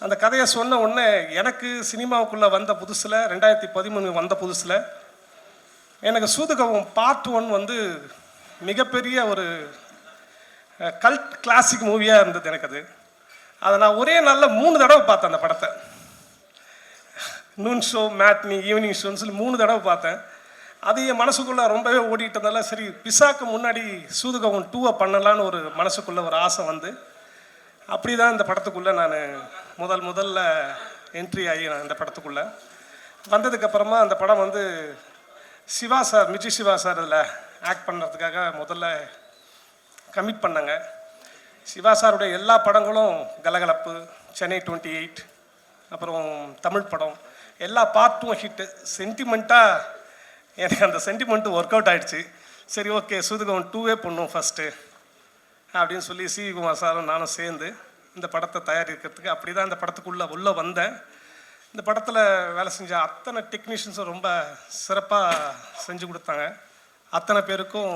அந்த கதையை சொன்ன உடனே எனக்கு சினிமாவுக்குள்ளே வந்த புதுசில் 2013 வந்த புதுசில் எனக்கு சூதுகம் பார்ட் 1 வந்து மிகப்பெரிய ஒரு கல்ட் கிளாசிக் மூவியாக இருந்தது எனக்கு. அதை நான் ஒரே நாளில் 3 தடவை பார்த்தேன் அந்த படத்தை. நூன் ஷோ, மேட்னி, ஈவினிங் ஷோன்னு சொல்லி 3 தடவை பார்த்தேன். அது என் மனசுக்குள்ளே ரொம்பவே ஓடிட்டதால சரி பிசாக்கு முன்னாடி சூதுகம் 2 பண்ணலான்னு ஒரு மனசுக்குள்ளே ஒரு ஆசை வந்து அப்படி தான் இந்த படத்துக்குள்ளே நான் முதல்ல என்ட்ரி ஆகி நான் இந்த படத்துக்குள்ளே வந்ததுக்கப்புறமா அந்த படம் வந்து சிவா சார், மிர்ச்சி சிவா சார் அதில் ஆக்ட் பண்ணுறதுக்காக முதல்ல கமிட் பண்ணாங்க. சிவா சாருடைய எல்லா படங்களும் கலகலப்பு, சென்னை 28, அப்புறம் தமிழ் படம் எல்லா பார்ட்டும் ஹிட்டு. சென்டிமெண்ட்டாக எனக்கு அந்த சென்டிமெண்ட்டு ஒர்க் அவுட் ஆகிடுச்சு. சரி ஓகே சூதுகம் 2வே பண்ணும் ஃபஸ்ட்டு அப்படின்னு சொல்லி சிவி குமார் சாரும் நானும் சேர்ந்து இந்த படத்தை தயாரிக்கிறதுக்கு அப்படி தான் இந்த படத்துக்குள்ளே உள்ளே வந்தேன். இந்த படத்தில் வேலை செஞ்ச அத்தனை டெக்னீஷியன்ஸும் ரொம்ப சிறப்பாக செஞ்சு கொடுத்தாங்க. அத்தனை பேருக்கும்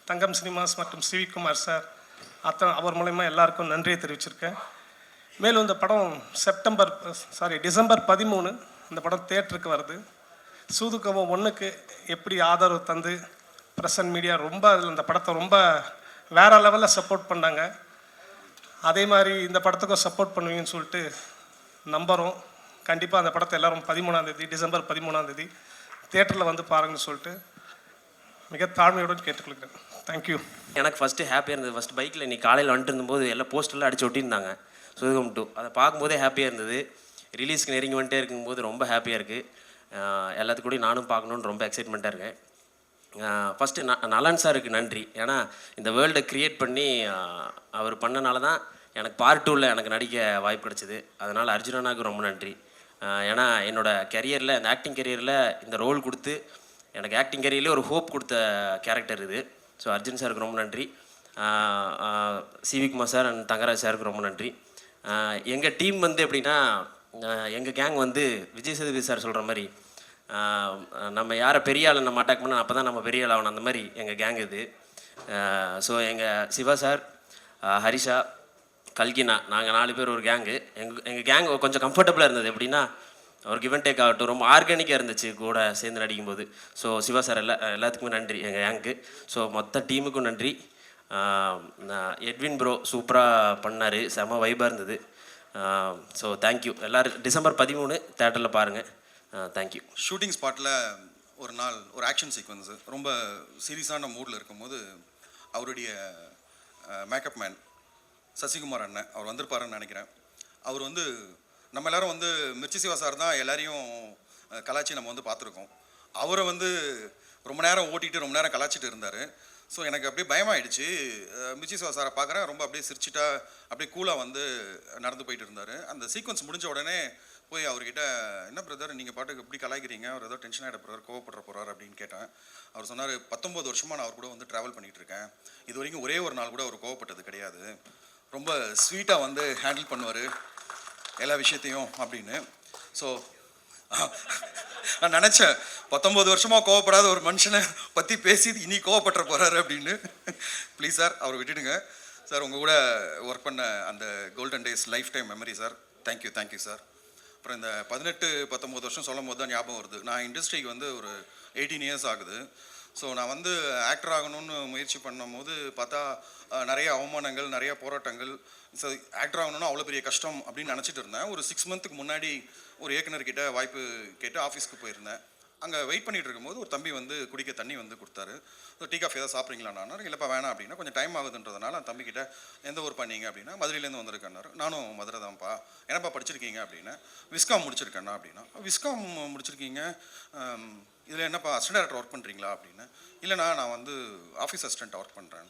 தங்கம் சினிமாஸ் மற்றும் சிவி குமார் சார் அவர் மூலயமா எல்லாருக்கும் நன்றியை தெரிவிச்சிருக்கேன். மேலும் இந்த படம் டிசம்பர் 13 இந்த படம் தியேட்டருக்கு வருது. சூதுகம் 1க்கு எப்படி ஆதரவு தந்து பிரசன்ட் மீடியா ரொம்ப அதில் இந்த படத்தை ரொம்ப வேறு லெவலில் சப்போர்ட் பண்ணாங்க. அதே மாதிரி இந்த படத்துக்கும் சப்போர்ட் பண்ணுவீங்கன்னு சொல்லிட்டு நம்புகிறோம். கண்டிப்பாக அந்த படத்தை எல்லோரும் டிசம்பர் 13 தியேட்டரில் வந்து பாருங்கன்னு சொல்லிட்டு மிக தாழ்மையுடன் கேட்டுக்கொள்கிறேன். தேங்க்யூ. எனக்கு ஃபஸ்ட்டு ஹாப்பியாக இருந்தது. ஃபஸ்ட் பைக்கில் இன்னைக்கு காலையில் வந்துட்டு இருந்தபோது எல்லாம் போஸ்டர்லாம் அடிச்சு ஒட்டியிருந்தாங்க சூதுகம் 2. அதை பார்க்கும்போதே ஹாப்பியாக இருந்தது. ரிலீஸ்க்கு நெருங்கி வந்துட்டே இருக்கும்போது ரொம்ப ஹாப்பியாக இருக்குது. எல்லாத்துக்கூடையும் நானும் பார்க்கணுன்னு ரொம்ப எக்ஸைட்மெண்ட்டாக இருக்கேன். ஃபஸ்ட்டு நலன் சாருக்கு நன்றி. ஏன்னா இந்த வேர்ல்டை க்ரியேட் பண்ணி அவர் பண்ணனால தான் எனக்கு பார்ட் 2வில் எனக்கு நடிக்க வாய்ப்பு கிடச்சிது. அதனால் அர்ஜுனனாவுக்கு ரொம்ப நன்றி. ஏன்னா என்னோடய கெரியரில் இந்த ஆக்டிங் கெரியரில் இந்த ரோல் கொடுத்து எனக்கு ஆக்டிங் கெரியர்லேயே ஒரு ஹோப் கொடுத்த கேரக்டர் இது. ஸோ அர்ஜுன் சாருக்கு ரொம்ப நன்றி. சிவி குமார் சார் அண்ட் தங்கராஜ் சாருக்கு ரொம்ப நன்றி. எங்கள் டீம் வந்து எப்படின்னா எங்கள் கேங் வந்து விஜய் சேதுபதி சார் சொல்கிற மாதிரி நம்ம யாரை பெரிய ஆளை நம்ம அட்டாக் பண்ணால் அப்போ தான் நம்ம பெரிய ஆள் ஆகணும். அந்த மாதிரி எங்கள் கேங் இது. ஸோ எங்கள் சிவா சார், ஹரிஷா, கல்கினா நாங்கள் 4 பேர் ஒரு கேங்கு. எங்கள் கேங் கொஞ்சம் கம்ஃபர்டபுளாக இருந்தது. எப்படின்னா ஒரு கிவ் அண்ட் டேக் ஆகட்டும், ரொம்ப ஆர்கானிக்காக இருந்துச்சு கூட சேர்ந்து நடிக்கும்போது. ஸோ சிவா சார் எல்லாத்துக்குமே நன்றி எங்கள் கேங்க்கு. ஸோ மொத்த டீமுக்கும் நன்றி. எட்வின் ப்ரோ சூப்பராக பண்ணார், செம வைபாக இருந்தது. So thank you. எல்லோரும் டிசம்பர் 13 தேட்டரில் பாருங்கள். தேங்க்யூ. ஷூட்டிங் ஸ்பாட்டில் ஒரு நாள் ஒரு ஆக்ஷன் சீக்வன்ஸு ரொம்ப சீரியஸான மூடில் இருக்கும்போது அவருடைய மேக்கப் மேன் சசிகுமார் அண்ணன் அவர் வந்திருப்பாருன்னு நினைக்கிறேன். அவர் வந்து நம்ம எல்லோரும் வந்து மிர்ச்சி சிவா சார் தான் எல்லாரையும் கலாச்சி நம்ம வந்து பார்த்துருக்கோம். அவரை வந்து ரொம்ப நேரம் ஓட்டிகிட்டு ரொம்ப நேரம் கலாச்சிட்டு இருந்தார். ஸோ எனக்கு அப்படியே பயமாயிடுச்சு. மிர்ச்சி சிவா சாரை பார்க்குறேன், ரொம்ப அப்படியே சிரிச்சிட்டா அப்படியே கூலாக வந்து நடந்து போயிட்டு இருந்தார். அந்த சீக்வன்ஸ் முடிஞ்ச உடனே போய் அவர்கிட்ட, என்ன பிரதர் நீங்கள் பாட்டுக்கு எப்படி கலாய்க்கிறீங்க, அவர் ஏதோ டென்ஷன் ஆகிட போகிறார், கோவப்படுற போகிறார் அப்படின்னு கேட்டேன். அவர் சொன்னார், 19 வருஷமாக நான் அவர் கூட வந்து ட்ராவல் பண்ணிகிட்டு இருக்கேன், இது வரைக்கும் ஒரே ஒரு நாள் கூட அவர் கோவப்பட்டது கிடையாது, ரொம்ப ஸ்வீட்டாக வந்து ஹேண்டில் பண்ணுவார் எல்லா விஷயத்தையும் அப்படின்னு. ஸோ நான் நினச்சேன் 19 வருஷமாக கோவப்படாத ஒரு மனுஷனை பற்றி பேசி இனி கோவப்பட்டுற போகிறாரு அப்படின்னு. ப்ளீஸ் சார் அவர் விட்டுடுங்க சார். உங்கள் கூட ஒர்க் பண்ண அந்த golden days life time memory sir. Thank you sir. அப்புறம் இந்த 18-19 வருஷம் சொல்லும் போது தான் ஞாபகம் வருது. நான் இண்டஸ்ட்ரிக்கு வந்து ஒரு 18 இயர்ஸ் ஆகுது. ஸோ நான் வந்து ஆக்டர் ஆகணும்னு முயற்சி பண்ணும்போது பார்த்தா நிறைய அவமானங்கள், நிறைய போராட்டங்கள். ஸோ ஆக்டர் ஆகணும்னா அவ்வளோ பெரிய கஷ்டம் அப்படின்னு நினச்சிட்டு இருந்தேன். ஒரு 6 மந்த்துக்கு முன்னாடி ஒரு இயக்குனர்கிட்ட வாய்ப்பு கேட்டு ஆஃபீஸ்க்கு போயிருந்தேன். அங்கே வெயிட் பண்ணிகிட்டு இருக்கும்போது ஒரு தம்பி வந்து குடிக்க தண்ணி வந்து கொடுத்தாரு. ஸோ டீ காஃபி ஏதாவது சாப்பிட்றீங்களாண்ணா? இல்லைப்பா வேணாம் அப்படின்னா. கொஞ்சம் டைம் ஆகுதுன்றதுனால அந்த தம்பிக்கிட்ட எந்த ஊர் பண்ணீங்க அப்படின்னா, மதுரையிலேருந்து வந்திருக்கேன்னாரு. நானும் மதுரை தான்ப்பா. என்னப்பா படிச்சிருக்கீங்க அப்படின்னா, விஸ்காம் முடிச்சிருக்கேண்ணா அப்படின்னா. விஸ்காம் முடிச்சிருக்கீங்க, இதில் என்னப்பா அசிஸ்டன்ட் டைரக்டர் ஒர்க் பண்ணுறீங்களா அப்படின்னு. இல்லைண்ணா நான் வந்து ஆஃபீஸ் அசிஸ்டண்ட் ஒர்க் பண்ணுறேன்.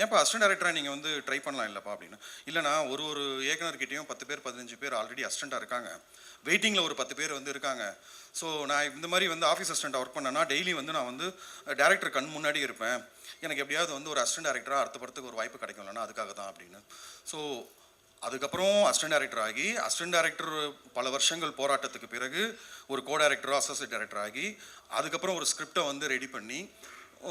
ஏன்ப்பா அசிஸ்டன்ட் டைரக்டராக நீங்கள் வந்து ட்ரை பண்ணலாம் இல்லைப்பா அப்படின்னு. இல்லைண்ணா ஒரு இயக்குனர்கிட்டையும் 10 பேர் 15 பேர் ஆல்ரெடி அசிஸ்டண்ட்டாக இருக்காங்க, வெயிட்டிங்கில் ஒரு 10 பேர் வந்து இருக்காங்க. ஸோ நான் இந்த மாதிரி வந்து ஆஃபீஸ் அசிஸ்டண்ட் ஒர்க் பண்ணேன்னா டெய்லி வந்து நான் வந்து டேரக்டர் கண் முன்னாடி இருப்பேன், எனக்கு எப்படியாவது வந்து ஒரு அசிஸ்டன்ட் டேரக்டராக அடுத்த படத்துக்கு ஒரு வாய்ப்பு கிடைக்கும் இல்லைன்னா அதுக்காக தான் அப்படின்னு. ஸோ அதுக்கப்புறம் அசிஸ்டன்ட் டேரக்டர் ஆகி, அசிஸ்டன்ட் டேரக்டர் பல வருஷங்கள் போராட்டத்துக்கு பிறகு ஒரு கோ டேரக்டரோ அசோசியேட் டேரக்டர் ஆகி, அதுக்கப்புறம் ஒரு ஸ்கிரிப்டை வந்து ரெடி பண்ணி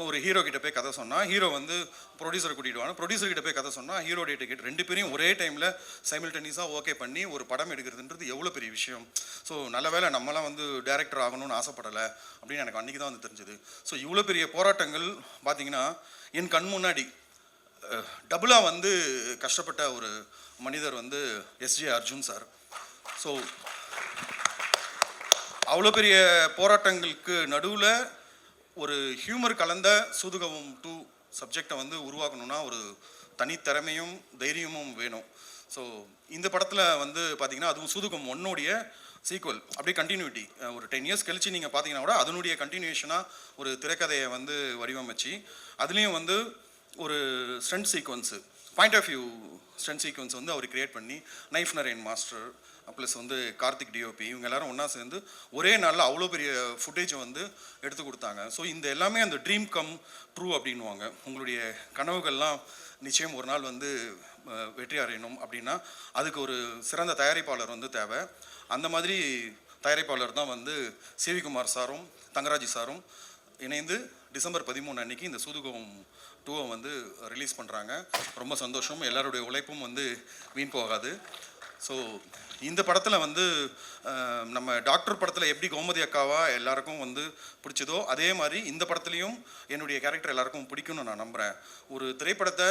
ஒரு ஹீரோ கிட்ட போய் கதை சொன்னால் ஹீரோ வந்து ப்ரொடியூசரை கூட்டிகிட்டு வாங்க, ப்ரொடியூசர் கிட்ட போய் கதை சொன்னால் ஹீரோ டேட்டு கேட்டு 2 பேரையும் ஒரே டைமில் சைமில்டேனியஸாக ஓகே பண்ணி ஒரு படம் எடுக்கிறதுன்றது எவ்வளோ பெரிய விஷயம். ஸோ நல்ல வேளை நம்மளாம் வந்து டேரக்டர் ஆகணும்னு ஆசைப்படலை அப்படின்னு எனக்கு அன்றைக்கி தான் வந்து தெரிஞ்சுது. ஸோ இவ்வளோ பெரிய போராட்டங்கள் பார்த்தீங்கன்னா என் கண் முன்னாடி டபுளாக வந்து கஷ்டப்பட்ட ஒரு மனிதர் வந்து எஸ்ஜே அர்ஜுன் சார். ஸோ அவ்வளோ பெரிய போராட்டங்களுக்கு நடுவில் ஒரு ஹியூமர் கலந்த சூதுகம் 2 சப்ஜெக்டை வந்து உருவாக்கணும்னா ஒரு தனித்திறமையும் தைரியமும் வேணும். ஸோ இந்த படத்தில் வந்து பார்த்திங்கன்னா அதுவும் சூதுகம் 1 சீக்வல் அப்படியே கண்டினியூட்டி ஒரு 10 இயர்ஸ் கழிச்சு நீங்கள் பார்த்தீங்கன்னா கூட அதனுடைய கண்டினியூஷனாக ஒரு திரைக்கதையை வந்து வடிவமைச்சு அதுலேயும் வந்து ஒரு stunt sequence point of view stunt sequence வந்து அவர் கிரியேட் பண்ணி நைஃப் நரேன் மாஸ்டர் ப்ளஸ் வந்து கார்த்திக் டிஓபி இவங்க எல்லாரும் ஒன்றா சேர்ந்து ஒரே நாளில் அவ்வளோ பெரிய ஃபுட்டேஜை வந்து எடுத்து கொடுத்தாங்க. ஸோ இந்த எல்லாமே அந்த ட்ரீம் கம் ட்ரூ அப்படின்வாங்க. உங்களுடைய கனவுகள்லாம் நிச்சயம் ஒரு நாள் வந்து வெற்றி அடையணும் அப்படின்னா அதுக்கு ஒரு சிறந்த தயாரிப்பாளர் வந்து தேவை. அந்த மாதிரி தயாரிப்பாளர் தான் வந்து சிவி குமார் சாரும் தங்கராஜ் சாரும் இணைந்து டிசம்பர் 13 அன்னைக்கு இந்த சூதுகம் 2 வந்து ரிலீஸ் பண்ணுறாங்க. ரொம்ப சந்தோஷம். எல்லாருடைய உழைப்பும் வந்து வீண் போகாது. ஸோ இந்த படத்தில் வந்து நம்ம டாக்டர் படத்தில் எப்படி கோமதி அக்காவா எல்லாருக்கும் வந்து பிடிச்சதோ அதே மாதிரி இந்த படத்துலையும் என்னுடைய கேரக்டர் எல்லாருக்கும் பிடிக்கும்னு நான் நம்புகிறேன். ஒரு திரைப்படத்தை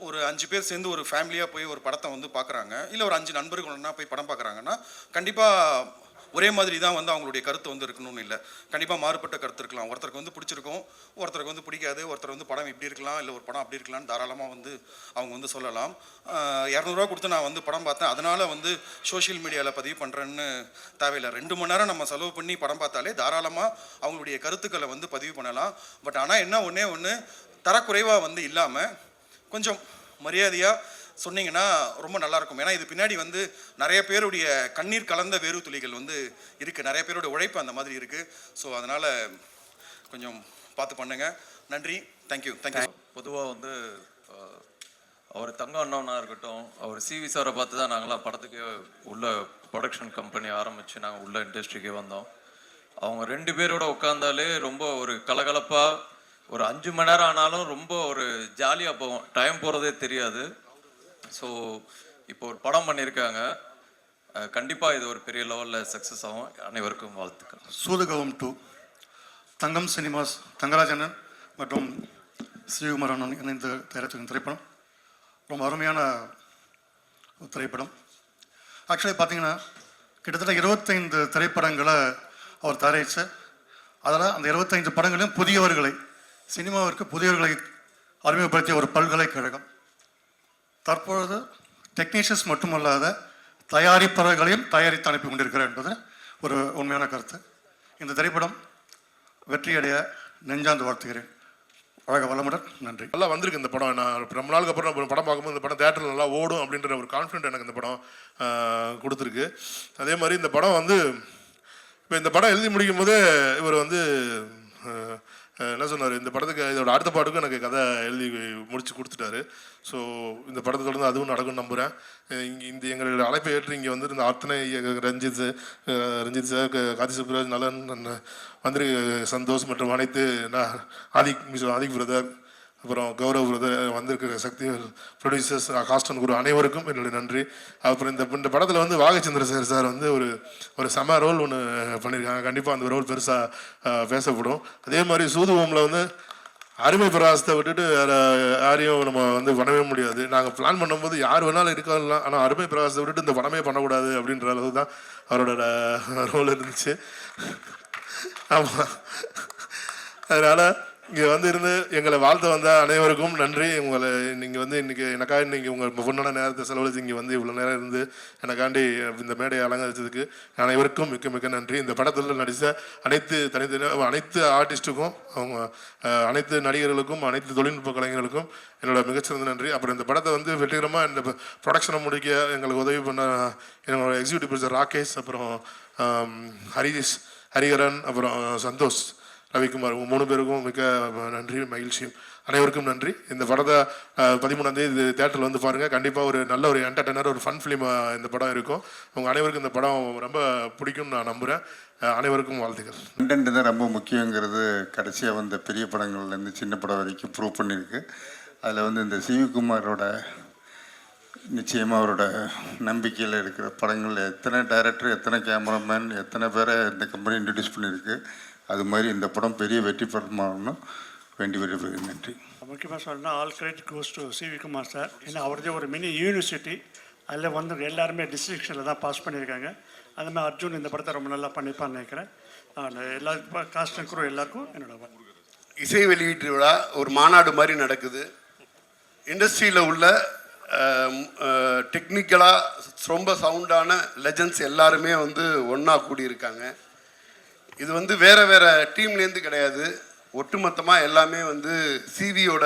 ஒரு 5 பேர் சேர்ந்து ஒரு ஃபேமிலியாக போய் ஒரு படத்தை வந்து பார்க்குறாங்க, இல்லை ஒரு 5 நண்பர்கள் ஒன்றா போய் படம் பார்க்குறாங்கன்னா கண்டிப்பாக ஒரே மாதிரி தான் வந்து அவங்களுடைய கருத்து வந்து இருக்கணும்னு இல்லை. கண்டிப்பாக மாறுபட்ட கருத்து இருக்கலாம். ஒருத்தருக்கு வந்து பிடிச்சிருக்கும், ஒருத்தருக்கு வந்து பிடிக்காது, ஒருத்தர் வந்து படம் இப்படி இருக்கலாம், இல்லை ஒரு படம் அப்படி இருக்கலாம்னு தாராளமாக வந்து அவங்க வந்து சொல்லலாம். 200 ரூபா கொடுத்து நான் வந்து படம் பார்த்தேன், அதனால் வந்து சோஷியல் மீடியாவில் பதிவு பண்ணுறேன்னு தேவையில்லை. 2 மணி நேரம் நம்ம செலவு பண்ணி படம் பார்த்தாலே தாராளமாக அவங்களுடைய கருத்துக்களை வந்து பதிவு பண்ணலாம். பட் ஆனால் என்ன ஒன்று தரக்குறைவாக வந்து இல்லாமல் கொஞ்சம் மரியாதையாக சொன்னீங்கன்னா ரொம்ப நல்லாயிருக்கும். ஏன்னா இது பின்னாடி வந்து நிறைய பேருடைய கண்ணீர் கலந்த வேறு துளிகள் வந்து இருக்குது, நிறைய பேருடைய உழைப்பு அந்த மாதிரி இருக்குது. ஸோ அதனால் கொஞ்சம் பார்த்து பண்ணுங்கள். நன்றி. தேங்க்யூ. பொதுவாக வந்து அவர் தங்க அண்ணவனாக இருக்கட்டும், அவர் சிவி சாரை பார்த்து தான் நாங்களாம் படத்துக்கு உள்ள ப்ரொடக்ஷன் கம்பெனி ஆரம்பித்து நாங்கள் உள்ள இண்டஸ்ட்ரிக்கே வந்தோம். அவங்க 2 பேரோட உட்காந்தாலே ரொம்ப ஒரு கலகலப்பாக ஒரு 5 மணி நேரம் ஆனாலும் ரொம்ப ஒரு ஜாலியாக போகும், டைம் போகிறதே தெரியாது. ஸோ இப்போ ஒரு படம் பண்ணியிருக்காங்க, கண்டிப்பாக இது ஒரு பெரிய லெவலில் சக்ஸஸ் ஆகும். அனைவருக்கும் வாழ்த்துக்கள். சூதுகம் 2 தங்கம் சினிமாஸ் தங்கராஜனன் மற்றும் ஸ்ரீகுமாரன் இணைந்து தயாரித்த திரைப்படம் ரொம்ப அருமையான ஒரு திரைப்படம். ஆக்சுவலி பார்த்தீங்கன்னா கிட்டத்தட்ட 25 திரைப்படங்களை அவர் தயாரித்து அதில் அந்த 25 படங்களையும் புதியவர்களை சினிமாவிற்கு புதியவர்களை அறிமுகப்படுத்திய ஒரு பல்கலைக்கழகம். தற்பொழுது டெக்னீஷியன்ஸ் மட்டுமல்லாத தயாரிப்பாளர்களையும் தயாரித்து அனுப்பி கொண்டிருக்கிறார் என்பது ஒரு உண்மையான கருத்து. இந்த திரைப்படம் வெற்றியடைய நெஞ்சாந்து வாழ்த்துகிறேன். அழக வளமுடன். நன்றி. நல்லா வந்திருக்கு இந்த படம். நான் ரொம்ப நாளுக்கு அப்புறம் நான் படம் பார்க்கும்போது இந்த படம் தேட்டரில் நல்லா ஓடும் அப்படின்ற ஒரு கான்ஃபிடென்ட் எனக்கு இந்த படம் கொடுத்துருக்கு. அதே மாதிரி இந்த படம் வந்து இப்போ இந்த படம் எழுதி முடிக்கும் போதே இவர் வந்து என்ன சொன்னார், இந்த படத்துக்கு இதோட அடுத்த பாட்டுக்கும் எனக்கு கதை எழுதி முடிச்சு கொடுத்துட்டாரு. ஸோ இந்த படத்தை தொடர்ந்து அதுவும் நடக்கும்னு நம்புகிறேன். இந்த எங்களுடைய அழைப்பை ஏற்று இங்கே வந்து இந்த அத்தனை ரஞ்சித் சார், கார்த்தி சுப்ராஜ், நலன், மந்திரி சந்தோஷ் மற்றும் அனைத்து ஆதிக் பிரதர், அப்புறம் கௌரவ் பிரதர், வந்திருக்கிற சக்தி ப்ரொடியூசர்ஸ், காஸ்டன் குரு அனைவருக்கும் என்னுடைய நன்றி. அப்புறம் இந்த படத்தில் வந்து வாகச்சந்திர சார் வந்து ஒரு செம ரோல் ஒன்று பண்ணியிருக்காங்க. கண்டிப்பாக அந்த ரோல் பெருசாக பேசப்படும். அதே மாதிரி சூதுவமில் வந்து அருமை பிரகாசத்தை விட்டுட்டு வேறு யாரையும் நம்ம வந்து பண்ணவே முடியாது. நாங்கள் பிளான் பண்ணும்போது யார் வேணாலும் இருக்கலாம், ஆனால் அருமை பிரகாசத்தை விட்டுட்டு இந்த படமே பண்ணக்கூடாது அப்படின்ற அளவு தான் அவரோட ரோல் இருந்துச்சு. ஆமாம், அதனால் இங்கே வந்து இருந்து எங்களை வாழ்த்த வந்த அனைவருக்கும் நன்றி. உங்களை நீங்கள் வந்து இன்றைக்கி எனக்காக இன்றைக்கி உங்கள் பொண்ணான நேரத்தை செலவழித்து இங்கே வந்து இவ்வளோ நேரம் இருந்து எனக்காண்டி இந்த மேடையை அலங்கரித்ததுக்கு அனைவருக்கும் மிக்க மிக்க நன்றி. இந்த படத்தில் நடித்த அனைத்து ஆர்டிஸ்ட்டுக்கும், அவங்க அனைத்து நடிகர்களுக்கும், அனைத்து தொழில்நுட்ப கலைஞர்களுக்கும் என்னோட மிகச்சிறந்த நன்றி. அப்புறம் இந்த படத்தை வந்து வெற்றிகரமாக இந்த ப்ரொடக்ஷனை முடிக்க எங்களுக்கு உதவி பண்ண என்னோட எக்ஸிக்யூட்டிவ் ப்ரொடியூசர் ராகேஷ், அப்புறம் ஹரிகரன், அப்புறம் சந்தோஷ், ரவிக்குமார், 3 பேருக்கும் மிக்க நன்றி, மகிழ்ச்சியும். அனைவருக்கும் நன்றி. இந்த படத்தை 13ஆம் தேதி தேட்டரில் வந்து பாருங்கள். கண்டிப்பாக ஒரு நல்ல ஒரு என்டர்டெய்னர், ஒரு ஃபன் ஃபிலிமாக இந்த படம் இருக்கும். உங்கள் அனைவருக்கும் இந்த படம் ரொம்ப பிடிக்கும்னு நான் நம்புகிறேன். அனைவருக்கும் வாழ்த்துக்கள். கண்டென்ட் தான் ரொம்ப முக்கியங்கிறது கடைசியாக வந்த பெரிய படங்கள்லேருந்து சின்ன படம் வரைக்கும் ப்ரூவ் பண்ணியிருக்கு. அதில் வந்து இந்த சிவிகுமாரோட நிச்சயமாக அவரோட நம்பிக்கையில் இருக்கிற படங்கள் எத்தனை டைரக்டர், எத்தனை கேமராமேன், எத்தனை பேரை இந்த கம்பெனி இன்ட்ரடியூஸ் பண்ணியிருக்கு. அது மாதிரி இந்த படம் பெரிய வெற்றி படமாகணும்னு வேண்டி விரும்புகிறேன். நன்றி. முக்கியமாக சொல்லணும்னா all credit goes to CV Kumar sir. ஏன்னா அவரதே ஒரு மினி யூனிவர்சிட்டி, அதில் வந்து எல்லாருமே டிஸ்ட்ரிக்ஷனில் தான் பாஸ் பண்ணியிருக்காங்க. அது மாதிரி அர்ஜுன் இந்த படத்தை ரொம்ப நல்லா பண்ணிப்பான்னு நினைக்கிறேன். எல்லா காஸ்ட் அண்ட் குரூ எல்லாருக்கும் என்னோட இசை வெளியீட்டு விழா ஒரு மாநாடு மாதிரி நடக்குது. இண்டஸ்ட்ரியில் உள்ள டெக்னிக்கலாக ரொம்ப சவுண்டான லெஜண்ட்ஸ் எல்லாருமே வந்து ஒன்றா கூடியிருக்காங்க. இது வந்து வேறு வேறு டீம்லேருந்து கிடையாது, ஒட்டுமொத்தமாக எல்லாமே வந்து சிவியோட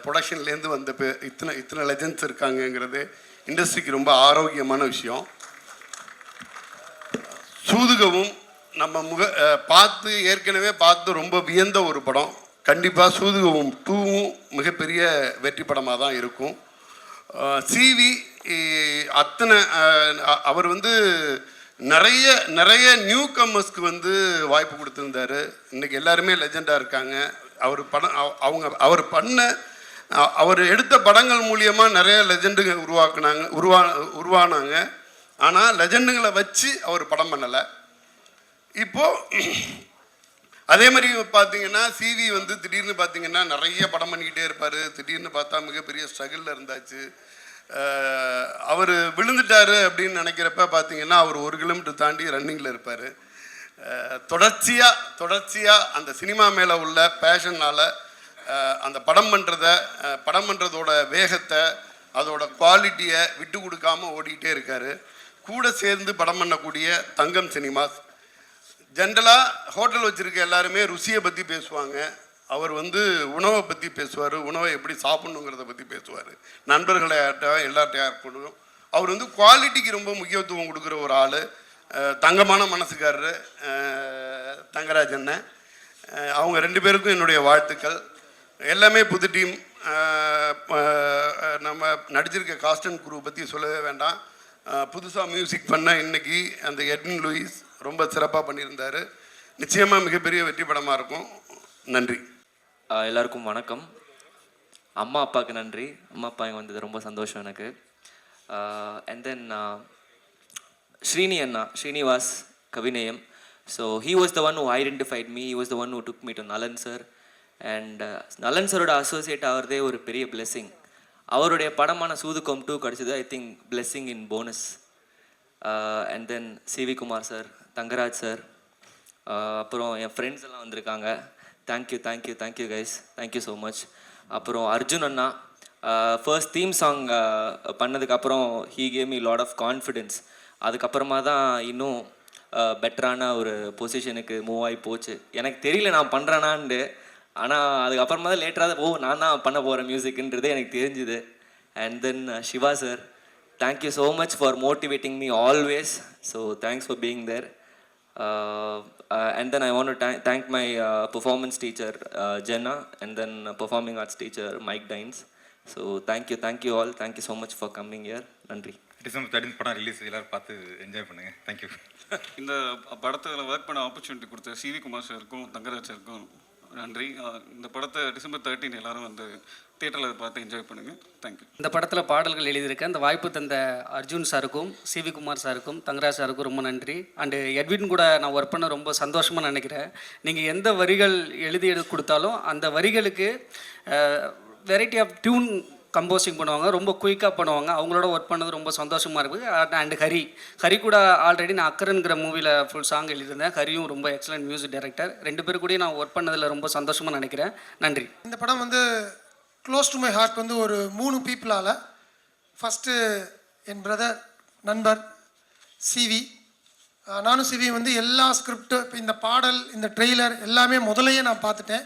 ப்ரொடக்ஷன்லேருந்து வந்த இத்தனை லெஜண்ட்ஸ் இருக்காங்கங்கிறது இண்டஸ்ட்ரிக்கு ரொம்ப ஆரோக்கியமான விஷயம். சூதுகவும் நம்ம பார்த்து ஏற்கனவே பார்த்து ரொம்ப வியந்த ஒரு படம். கண்டிப்பாக சூதுகவும் 2வும் மிகப்பெரிய வெற்றி படமாக தான் இருக்கும். சிவி அத்தனை அவர் வந்து நிறைய நியூ கம்மர்ஸ்க்கு வந்து வாய்ப்பு கொடுத்துருந்தாரு. இன்றைக்கி எல்லாருமே லெஜெண்டாக இருக்காங்க. அவர் அவர் எடுத்த படங்கள் மூலியமாக நிறைய லெஜெண்டுங்க உருவானாங்க. ஆனால் லெஜெண்டுங்களை வச்சு அவர் படம் பண்ணலை. இப்போது அதே மாதிரி பார்த்தீங்கன்னா சிவி வந்து திடீர்னு பார்த்தீங்கன்னா நிறைய படம் பண்ணிக்கிட்டே இருப்பார். திடீர்னு பார்த்தா மிகப்பெரிய ஸ்ட்ரகிளில் இருந்தாச்சு. அவர் விழுந்துட்டார் அப்படின்னு நினைக்கிறப்ப பார்த்தீங்கன்னா அவர் 1 கிலோமீட்டர் தாண்டி ரன்னிங்கில் இருப்பார். தொடர்ச்சியாக அந்த சினிமா மேலே உள்ள பேஷனால் அந்த படம் பண்ணுறதோட வேகத்தை, அதோட குவாலிட்டியை விட்டு கொடுக்காமல் ஓடிக்கிட்டே இருக்கார். கூட சேர்ந்து படம் பண்ணக்கூடிய தங்கம் சினிமாஸ். ஜென்ரலாக ஹோட்டல் வச்சுருக்க எல்லாருமே ருசியை பற்றி பேசுவாங்க. அவர் வந்து உணவை பற்றி பேசுவார். உணவை எப்படி சாப்பிட்ணுங்கிறத பற்றி பேசுவார். நண்பர்கள்ட்ட எல்லார்ட்டையும் இருக்கணும். அவர் வந்து குவாலிட்டிக்கு ரொம்ப முக்கியத்துவம் கொடுக்குற ஒரு ஆள். தங்கமான மனசுக்காரரு தங்கராஜ் அண்ணன். அவங்க 2 பேருக்கும் என்னுடைய வாழ்த்துக்கள். எல்லாமே புது டீம். நம்ம நடிச்சிருக்க காஸ்ட் அண்ட் குரூ பற்றி சொல்லவே வேண்டாம். புதுசாக மியூசிக் பண்ண இன்னைக்கு அந்த எட்வின் லூயிஸ் ரொம்ப சிறப்பாக பண்ணியிருந்தார். நிச்சயமாக மிகப்பெரிய வெற்றி படமாக இருக்கும். நன்றி. எல்லாருக்கும் வணக்கம். அம்மா அப்பாவுக்கு நன்றி. அம்மா அப்பா இங்கே வந்தது ரொம்ப சந்தோஷம் எனக்கு. And then Srinivas Kavinayam. So he was the one who identified me. He was the one who took me to Nalan sir. And Nalan sir oda associate ஆகிறதே ஒரு பெரிய blessing. அவருடைய படமான சூதுகம் 2 கிடச்சிது. I think blessing in bonus. And then CV Kumar sir, Thangaraj sir, அப்புறம் என் friends எல்லாம் வந்திருக்காங்க. Thank you guys, thank you so much. அப்புறம் அர்ஜுன் அண்ணா ஃபர்ஸ்ட் தீம் சாங் பண்ணதுக்கப்புறம் he gave me lot of confidence. அதுக்கப்புறமா தான் இன்னும் பெட்டரான ஒரு பொசிஷனுக்கு மூவ் ஆகி போச்சு. எனக்கு தெரியல நான் பண்ணுறேனான்னு, ஆனால் அதுக்கப்புறமா தான் லேட்டராக நான் தான் பண்ண போகிறேன் மியூசிக்ன்றது எனக்கு தெரிஞ்சுது. And then Siva sir, thank you so much for motivating me always. So thanks for being there. And then I want to thank my performance teacher Jenna, and then performing arts teacher Mike Dines. So thank you all. Thank you so much for coming here. Nandri. December 13th படம் release. எல்லாரும் பார்த்து enjoy பண்ணுங்க. Thank you. இந்த படத்தில் work பண்ண opportunity கொடுத்த CV Kumar சாருக்கும் தங்கராஜ் சாருக்கும் நன்றி. இந்த படத்தை December 13 எல்லாரும் வந்து தியேட்டரில் பார்த்து என்ஜாய் பண்ணுங்கள். தேங்க்யூ. இந்த படத்தில் பாடல்கள் எழுதியிருக்கேன். இந்த வாய்ப்பு தந்த அர்ஜுன் சாருக்கும் சிவி குமார் சாருக்கும் தங்கராஜ் சாருக்கும் ரொம்ப நன்றி. அண்டு எட்வின் கூட நான் ஒர்க் பண்ண ரொம்ப சந்தோஷமாக நினைக்கிறேன். நீங்கள் எந்த வரிகள் எழுதி கொடுத்தாலும் அந்த வரிகளுக்கு வெரைட்டி ஆஃப் டியூன் கம்போசிங் பண்ணுவாங்க, ரொம்ப குயிக்காக பண்ணுவாங்க. அவங்களோட ஒர்க் பண்ணது ரொம்ப சந்தோஷமாக இருக்குது. அண்டு ஹரி கூட ஆல்ரெடி நான் அக்கரன்கிற மூவியில் ஃபுல் சாங் எழுதியிருந்தேன். ஹரியும் ரொம்ப எக்ஸலண்ட் மியூசிக் டைரக்டர். 2 பேர் கூடயும் நான் ஒர்க் பண்ணதில் ரொம்ப சந்தோஷமாக நினைக்கிறேன். நன்றி. இந்த படம் வந்து க்ளோஸ் டு மை ஹார்ட் வந்து ஒரு 3 பீப்புளால். ஃபஸ்ட்டு என் பிரதர் நண்பர் சிவி. நானும் சிவி வந்து எல்லா ஸ்கிரிப்டு, இப்போ இந்த பாடல், இந்த ட்ரெய்லர் எல்லாமே முதலையே நான் பார்த்துட்டேன்.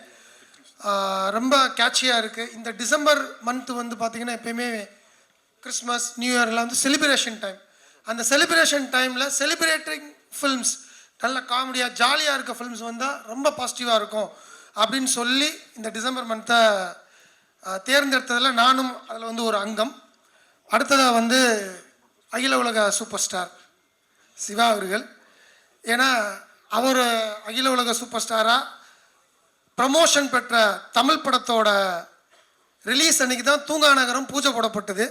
ரொம்ப கேட்சியாக இருக்குது. இந்த டிசம்பர் மந்த்து வந்து பார்த்திங்கன்னா எப்போயுமே கிறிஸ்மஸ் நியூ இயர்லாம் வந்து செலிப்ரேஷன் டைம். அந்த செலிப்ரேஷன் டைமில் செலிப்ரேட்டிங் ஃபில்ம்ஸ், நல்ல காமெடியாக ஜாலியாக இருக்க ஃபில்ம்ஸ் வந்தால் ரொம்ப பாசிட்டிவாக இருக்கும் அப்படின்னு சொல்லி இந்த டிசம்பர் மந்த்தை தேர்ந்தெடுத்ததில் நானும் அதில் வந்து ஒரு அங்கம். அடுத்ததாக வந்து அகில உலக சூப்பர் ஸ்டார் சிவா அவர்கள். ஏன்னா அவர் அகில உலக சூப்பர் ஸ்டாராக ப்ரமோஷன் பெற்ற தமிழ் படத்தோட ரிலீஸ் அன்றைக்கி தான் தூங்கா நகரம் பூஜை போடப்பட்டது.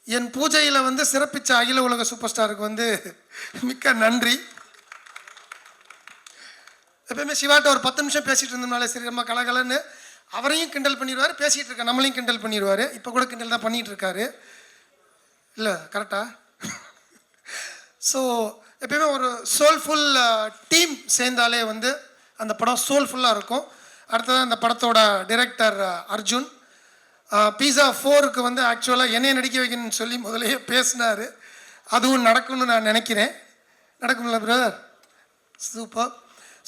என் பூஜையில் வந்து சிறப்பித்த அகில உலக சூப்பர் ஸ்டாருக்கு வந்து மிக்க நன்றி. எப்பயுமே சிவாட்ட ஒரு 10 நிமிஷம் பேசிகிட்டு இருந்தோம்னாலே சரி ரொம்ப கலகலன்னு அவரையும் கிண்டல் பண்ணிடுவார், பேசிகிட்டு இருக்க நம்மளையும் கிண்டல் பண்ணிடுவார். இப்போ கூட கிண்டல் தான் பண்ணிகிட்டு இருக்காரு. இல்லை கரெக்டா? ஸோ எப்பயுமே ஒரு சோல்ஃபுல் டீம் சேர்ந்தாலே வந்து அந்த படம் சோல்ஃபுல்லாக இருக்கும். அடுத்ததான் அந்த படத்தோட டைரக்டர் அர்ஜுன். பீஸா 4க்கு வந்து ஆக்சுவலாக என்னையை நடிக்க வைக்கணும்னு சொல்லி முதலையே பேசினார். அதுவும் நடக்கும்னு நான் நினைக்கிறேன். நடக்கும்ல பிரதர்? சூப்பர்.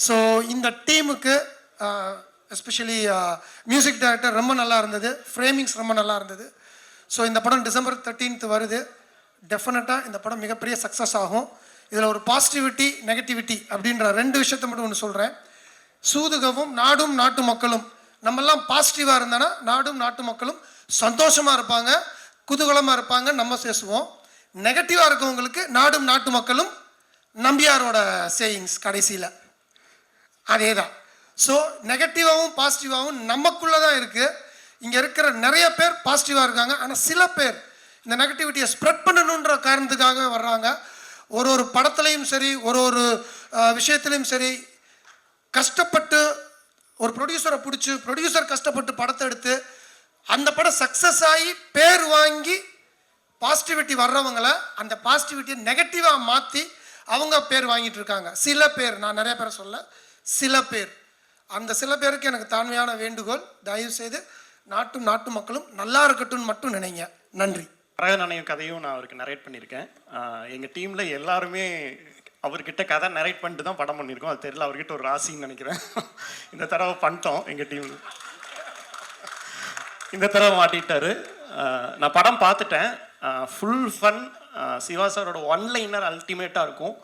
ஸோ இந்த டீமுக்கு எஸ்பெஷலி மியூசிக் டைரக்டர் ரொம்ப நல்லா இருந்தது, ஃப்ரேமிங்ஸ் ரொம்ப நல்லா இருந்தது. ஸோ இந்த படம் December 13th வருது. டெஃபினட்டாக இந்த படம் மிகப்பெரிய சக்ஸஸ் ஆகும். இதில் ஒரு பாசிட்டிவிட்டி நெகட்டிவிட்டி அப்படின்ற 2 விஷயத்தை மட்டும் ஒன்று சொல்கிறேன். சூதுகவும் நாடும் நாட்டு மக்களும் நம்மெல்லாம் பாசிட்டிவாக இருந்தோன்னா நாடும் நாட்டு மக்களும் சந்தோஷமாக இருப்பாங்க, குதூகலமாக இருப்பாங்க, நம்ம பேசுவோம். நெகட்டிவாக இருக்கவங்களுக்கு நாடும் நாட்டு மக்களும் நம்பியாரோட சேயிங்ஸ் கடைசியில் அதே தான். ஸோ நெகட்டிவாகவும் பாசிட்டிவாகவும் நமக்குள்ளே தான் இருக்குது. இங்கே இருக்கிற நிறைய பேர் பாசிட்டிவாக இருக்காங்க, ஆனால் சில பேர் இந்த நெகட்டிவிட்டியை ஸ்ப்ரெட் பண்ணணுன்ற காரணத்துக்காக வர்றாங்க. ஒரு படத்துலையும் சரி, ஒரு விஷயத்துலையும் சரி, கஷ்டப்பட்டு ஒரு ப்ரொடியூசரை பிடிச்சி ப்ரொடியூசர் கஷ்டப்பட்டு படத்தை எடுத்து அந்த படம் சக்ஸஸ் ஆகி பேர் வாங்கி பாசிட்டிவிட்டி வர்றவங்களை அந்த பாசிட்டிவிட்டியை நெகட்டிவாக மாற்றி அவங்க பேர் வாங்கிட்டு இருக்காங்க. சில பேர், நான் நிறைய பேரை சொல்ல, சில பேர். அந்த சில பேருக்கு எனக்கு தாழ்மையான வேண்டுகோள், தயவுசெய்து நாட்டும் நாட்டு மக்களும் நல்லா இருக்கட்டும்னு மட்டும் நினைங்க. நன்றி. மரகநாணயம் கதையும் நான் அவருக்கு நரேட் பண்ணியிருக்கேன். எங்கள் டீமில் எல்லாருமே அவர்கிட்ட கதை நரேட் பண்ணிட்டு தான் படம் பண்ணியிருக்கோம். அது தெரியல, அவர்கிட்ட ஒரு ராசின்னு நினைக்கிறேன். இந்த தடவை பண்ணிட்டோம். எங்கள் டீமில் இந்த தடவை மாட்டிட்டாரு. நான் படம் பார்த்துட்டேன். Full fun. சிவா சாரோட ஒன்லைனர் அல்டிமேட்டாக இருக்கும்.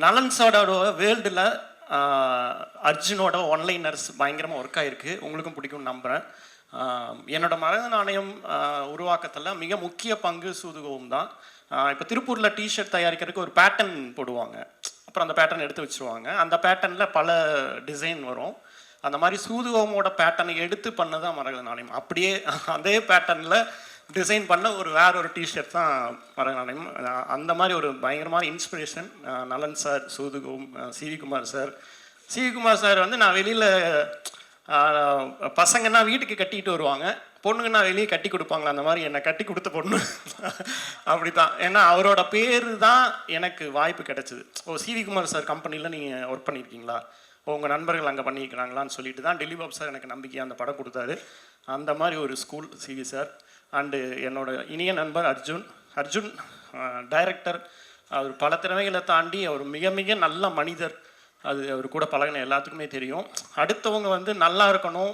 நலன் சாரோட வேர்ல்டில் அர்ஜுனோட ஒன்லைனர்ஸ் பயங்கரமாக ஒர்க் ஆகிருக்கு. உங்களுக்கும் பிடிக்கும்னு நம்புகிறேன். என்னோடய மரகநாணயம் உருவாக்கத்தில் மிக முக்கிய பங்கு சூதுகவும் தான். இப்போ திருப்பூரில் டிஷர்ட் தயாரிக்கிறதுக்கு ஒரு பேட்டர்ன் போடுவாங்க, அப்புறம் அந்த பேட்டர்ன் எடுத்து வச்சுருவாங்க. அந்த பேட்டர்னில் பல டிசைன் வரும். அந்த மாதிரி சூதுகோமோட பேட்டர்னை எடுத்து பண்ணதான் மரகநாணயம். அப்படியே அதே பேட்டர்னில் டிசைன் பண்ண வேற ஒரு டிஷர்ட் தான் மரகநாணயம். அந்த மாதிரி ஒரு பயங்கரமான இன்ஸ்பிரேஷன் நலன் சார், சூதுகோம், சிவி குமார் சார். சிவி குமார் சார் வந்து நான் வெளியில் பசங்கன்னா வீட்டுக்கு கட்டிட்டு வருவாங்க, பொண்ணுங்கன்னா வெளியே கட்டி கொடுப்பாங்களா, அந்த மாதிரி என்னை கட்டி கொடுத்த பொண்ணு அப்படி தான். ஏன்னா அவரோட பேர் தான் எனக்கு வாய்ப்பு கிடைச்சிது. சிவி குமார் சார் கம்பெனியில் நீங்கள் ஒர்க் பண்ணியிருக்கீங்களா, உங்கள் நண்பர்கள் அங்கே பண்ணியிருக்கிறாங்களான்னு சொல்லிட்டு தான் டெல்லி பாபு சார் எனக்கு நம்பிக்கையாக அந்த படம் கொடுத்தாரு. அந்த மாதிரி ஒரு ஸ்கூல் சிவி சார். அண்டு என்னோட இனிய நண்பர் அர்ஜுன் டைரக்டர். அவர் பல திறமைகளை தாண்டி அவர் மிக மிக நல்ல மனிதர். அது அவர் கூட பழகின எல்லாத்துக்குமே தெரியும். அடுத்தவங்க வந்து நல்லா இருக்கணும்,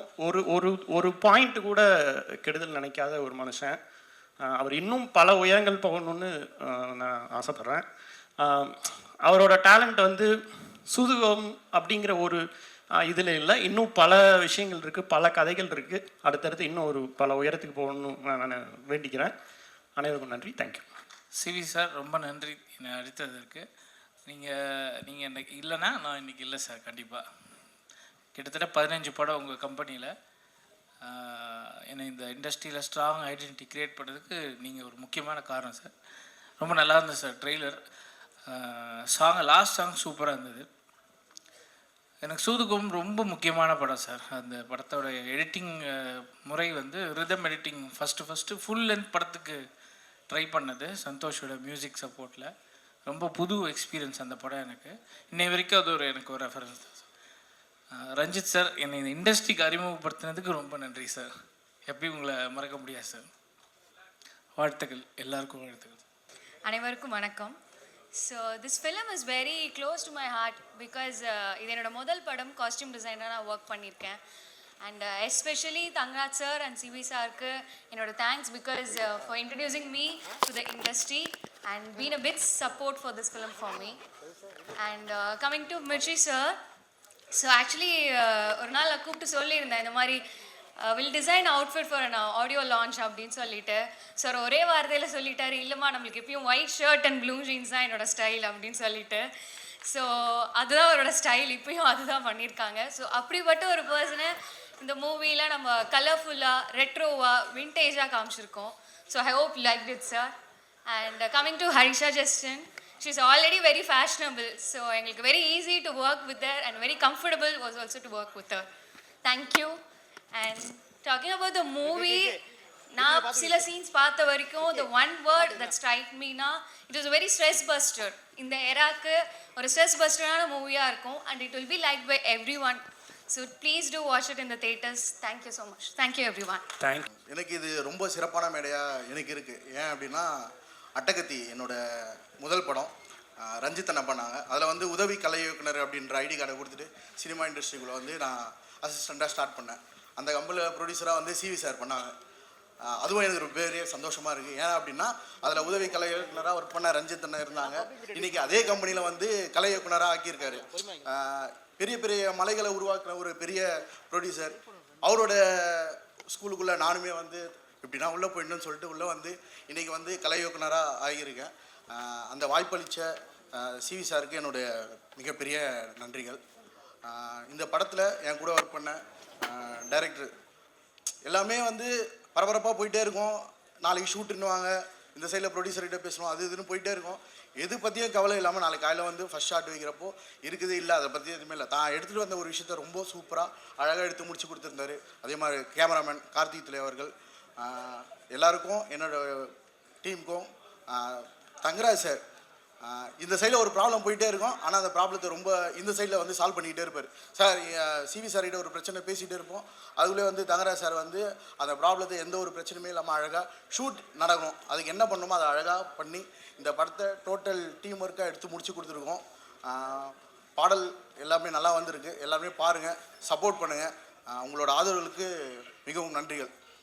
ஒரு பாயிண்ட் கூட கெடுதல் நினைக்காத ஒரு மனுஷன். அவர் இன்னும் பல உயரங்கள் போகணும்னு நான் ஆசைப்பட்றேன். அவரோட டேலண்ட் வந்து சூதுகம் அப்படிங்கிற ஒரு இதில் இல்லை, இன்னும் பல விஷயங்கள் இருக்குது, பல கதைகள் இருக்குது. அடுத்தடுத்து இன்னும் பல உயரத்துக்கு போகணும்னு நான் வேண்டிக்கிறேன். அனைவருக்கும் நன்றி. தேங்க்யூ. சிவி சார், ரொம்ப நன்றி என்னை அடித்ததற்கு. நீங்கள் இன்னைக்கு இல்லைன்னா நான் இன்றைக்கி இல்லை சார். கண்டிப்பாக கிட்டத்தட்ட 15 படம் உங்கள் கம்பெனியில் என்னை இந்த இண்டஸ்ட்ரியில் ஸ்ட்ராங் ஐடென்டிட்டி க்ரியேட் பண்ணுறதுக்கு நீங்கள் ஒரு முக்கியமான காரணம் சார். ரொம்ப நல்லா இருந்தது சார். ட்ரெய்லர் லாஸ்ட் சாங் சூப்பராக இருந்தது. எனக்கு சூதுகம் ரொம்ப முக்கியமான படம் சார். அந்த படத்தோட எடிட்டிங் முறை வந்து rhythm editing first full length படத்துக்கு ட்ரை பண்ணது சந்தோஷோட மியூசிக் சப்போர்ட்டில். ரொம்ப புது எக்ஸ்பீரியன்ஸ் அந்த படம் எனக்கு. இன்னை வரைக்கும் அது எனக்கு ஒரு ரெஃபரன்ஸ் தான் சார். ரஞ்சித் சார், என்னை இந்த இண்டஸ்ட்ரிக்கு அறிமுகப்படுத்தினதுக்கு ரொம்ப நன்றி சார். எப்பயும் உங்களை மறக்க முடியாது சார். வாழ்த்துக்கள், எல்லாருக்கும் வாழ்த்துக்கள். அனைவருக்கும் வணக்கம். So this film is very close to my heart because இது என்னோடய முதல் படம். காஸ்டியூம் டிசைனராக நான் ஒர்க் பண்ணியிருக்கேன். And especially Thangaraj sir and CV சாருக்கு என்னோட thanks because for introducing me to the industry and been a big support for this film for me. And coming to Mirchi sir, so actually ஒரு நாள் கூப்பிட்டு சொல்லியிருந்தேன் இந்த மாதிரி will design outfit for an audio launch அப்படின்னு சொல்லிட்டு. Sir ஒரே வார்த்தையில் சொல்லிட்டாரு, இல்லைம்மா நம்மளுக்கு எப்பயும் white shirt and blue jeans தான் என்னோடய ஸ்டைல் அப்படின்னு சொல்லிட்டு. ஸோ அதுதான் அவரோட ஸ்டைல், இப்பயும் அதுதான் பண்ணியிருக்காங்க. ஸோ அப்படிப்பட்ட ஒரு பர்சனை இந்த மூவியில் நம்ம கலர்ஃபுல்லாக, ரெட்ரோவாக, விண்டேஜாக காமிச்சிருக்கோம். So I hope like it sir. And coming to Harisha Justin, she is already very fashionable. So எங்களுக்கு very easy to work with her and very comfortable was also to work with her. Thank you. And talking about the movie, நான் சில scenes பார்த்த வரைக்கும் the one word that strike me na, it was a very stress buster. இந்த எராக்கு ஒரு stress பஸ்டரான மூவியாக இருக்கும் and it will be liked by everyone. So please do watch it in the theaters. Thank you so much. Thank you everyone. எனக்கு இது ரொம்ப சிறப்பான மேடையாக எனக்கு இருக்குது. ஏன் அப்படின்னா அட்டகத்தி என்னோட முதல் படம் ரஞ்சித் அண்ணா பண்ணாங்க. அதில் வந்து உதவி கலை இயக்குனர் அப்படின்ற ஐடி கார்டை கொடுத்துட்டு சினிமா இண்டஸ்ட்ரிக்குள்ளே வந்து நான் அசிஸ்டண்ட்டாக ஸ்டார்ட் பண்ணேன். அந்த கம்பெனியில் ப்ரொடியூசராக வந்து சிவி சார் பண்ணாங்க. அதுவும் எனக்கு ஒரு பெரிய சந்தோஷமாக இருக்குது. ஏன் அப்படின்னா அதில் உதவி கலை இயக்குனராக ஒர்க் பண்ண ரஞ்சித் அண்ணன் இருந்தாங்க. இன்றைக்கி அதே கம்பெனியில் வந்து கலை இயக்குனராக ஆக்கியிருக்காரு. பெரிய பெரிய மலைகளை உருவாக்குன ஒரு பெரிய ப்ரொடியூசர். அவரோட ஸ்கூலுக்குள்ளே நானுமே வந்து இப்படின்னா உள்ளே போயிடணும்னு சொல்லிட்டு உள்ளே வந்து இன்றைக்கி வந்து கலை இயக்குனராக ஆகியிருக்கேன். அந்த வாய்ப்பளித்த சிவி சாருக்கு என்னுடைய மிகப்பெரிய நன்றிகள். இந்த படத்தில் என் கூட ஒர்க் பண்ண டைரக்டர் எல்லாமே வந்து பரபரப்பாக போயிட்டே இருக்கும். நாளைக்கு ஷூட்டுன்னுவாங்க, இந்த சைடில் ப்ரொடியூசர்கிட்ட பேசணும், அது இதுன்னு போயிட்டே இருக்கும். எது பற்றியும் கவலை இல்லாமல் நாளைக்கு காலையில் வந்து ஃபஸ்ட் ஷாட் வைக்கிறப்போ இருக்குது இல்லை, அதை பற்றி எதுவுமே இல்லை. தான் எடுத்துகிட்டு வந்த ஒரு விஷயத்த ரொம்ப சூப்பராக அழகாக எடுத்து முடிச்சு கொடுத்துருந்தாரு. அதே மாதிரி கேமராமேன் கார்த்திக் துளை அவர்கள், எல்லாருக்கும் என்னோட டீமுக்கும், தங்கராஜ் சார் இந்த சைடில் ஒரு ப்ராப்ளம் போயிட்டே இருக்கும். ஆனால் அந்த ப்ராப்ளத்தை ரொம்ப இந்த சைடில் வந்து சால்வ் பண்ணிக்கிட்டே இருப்பார். சார் சிவி சார்கிட்ட ஒரு பிரச்சனை பேசிகிட்டே இருப்போம், அதுக்குள்ளே வந்து தங்கராஜ் சார் வந்து அந்த ப்ராப்ளத்தை எந்த ஒரு பிரச்சனையுமே இல்லாமல் அழகாக ஷூட் நடக்கணும், அதுக்கு என்ன பண்ணணுமோ அதை அழகாக பண்ணி இந்த படத்தை டோட்டல் டீம் ஒர்க்காக எடுத்து முடிச்சு கொடுத்துருக்கோம். பாடல் எல்லாமே நல்லா வந்திருக்கு. எல்லாருமே பாருங்கள், சப்போர்ட் பண்ணுங்கள். உங்களோட ஆதரவுகளுக்கு மிகவும் நன்றிகள்.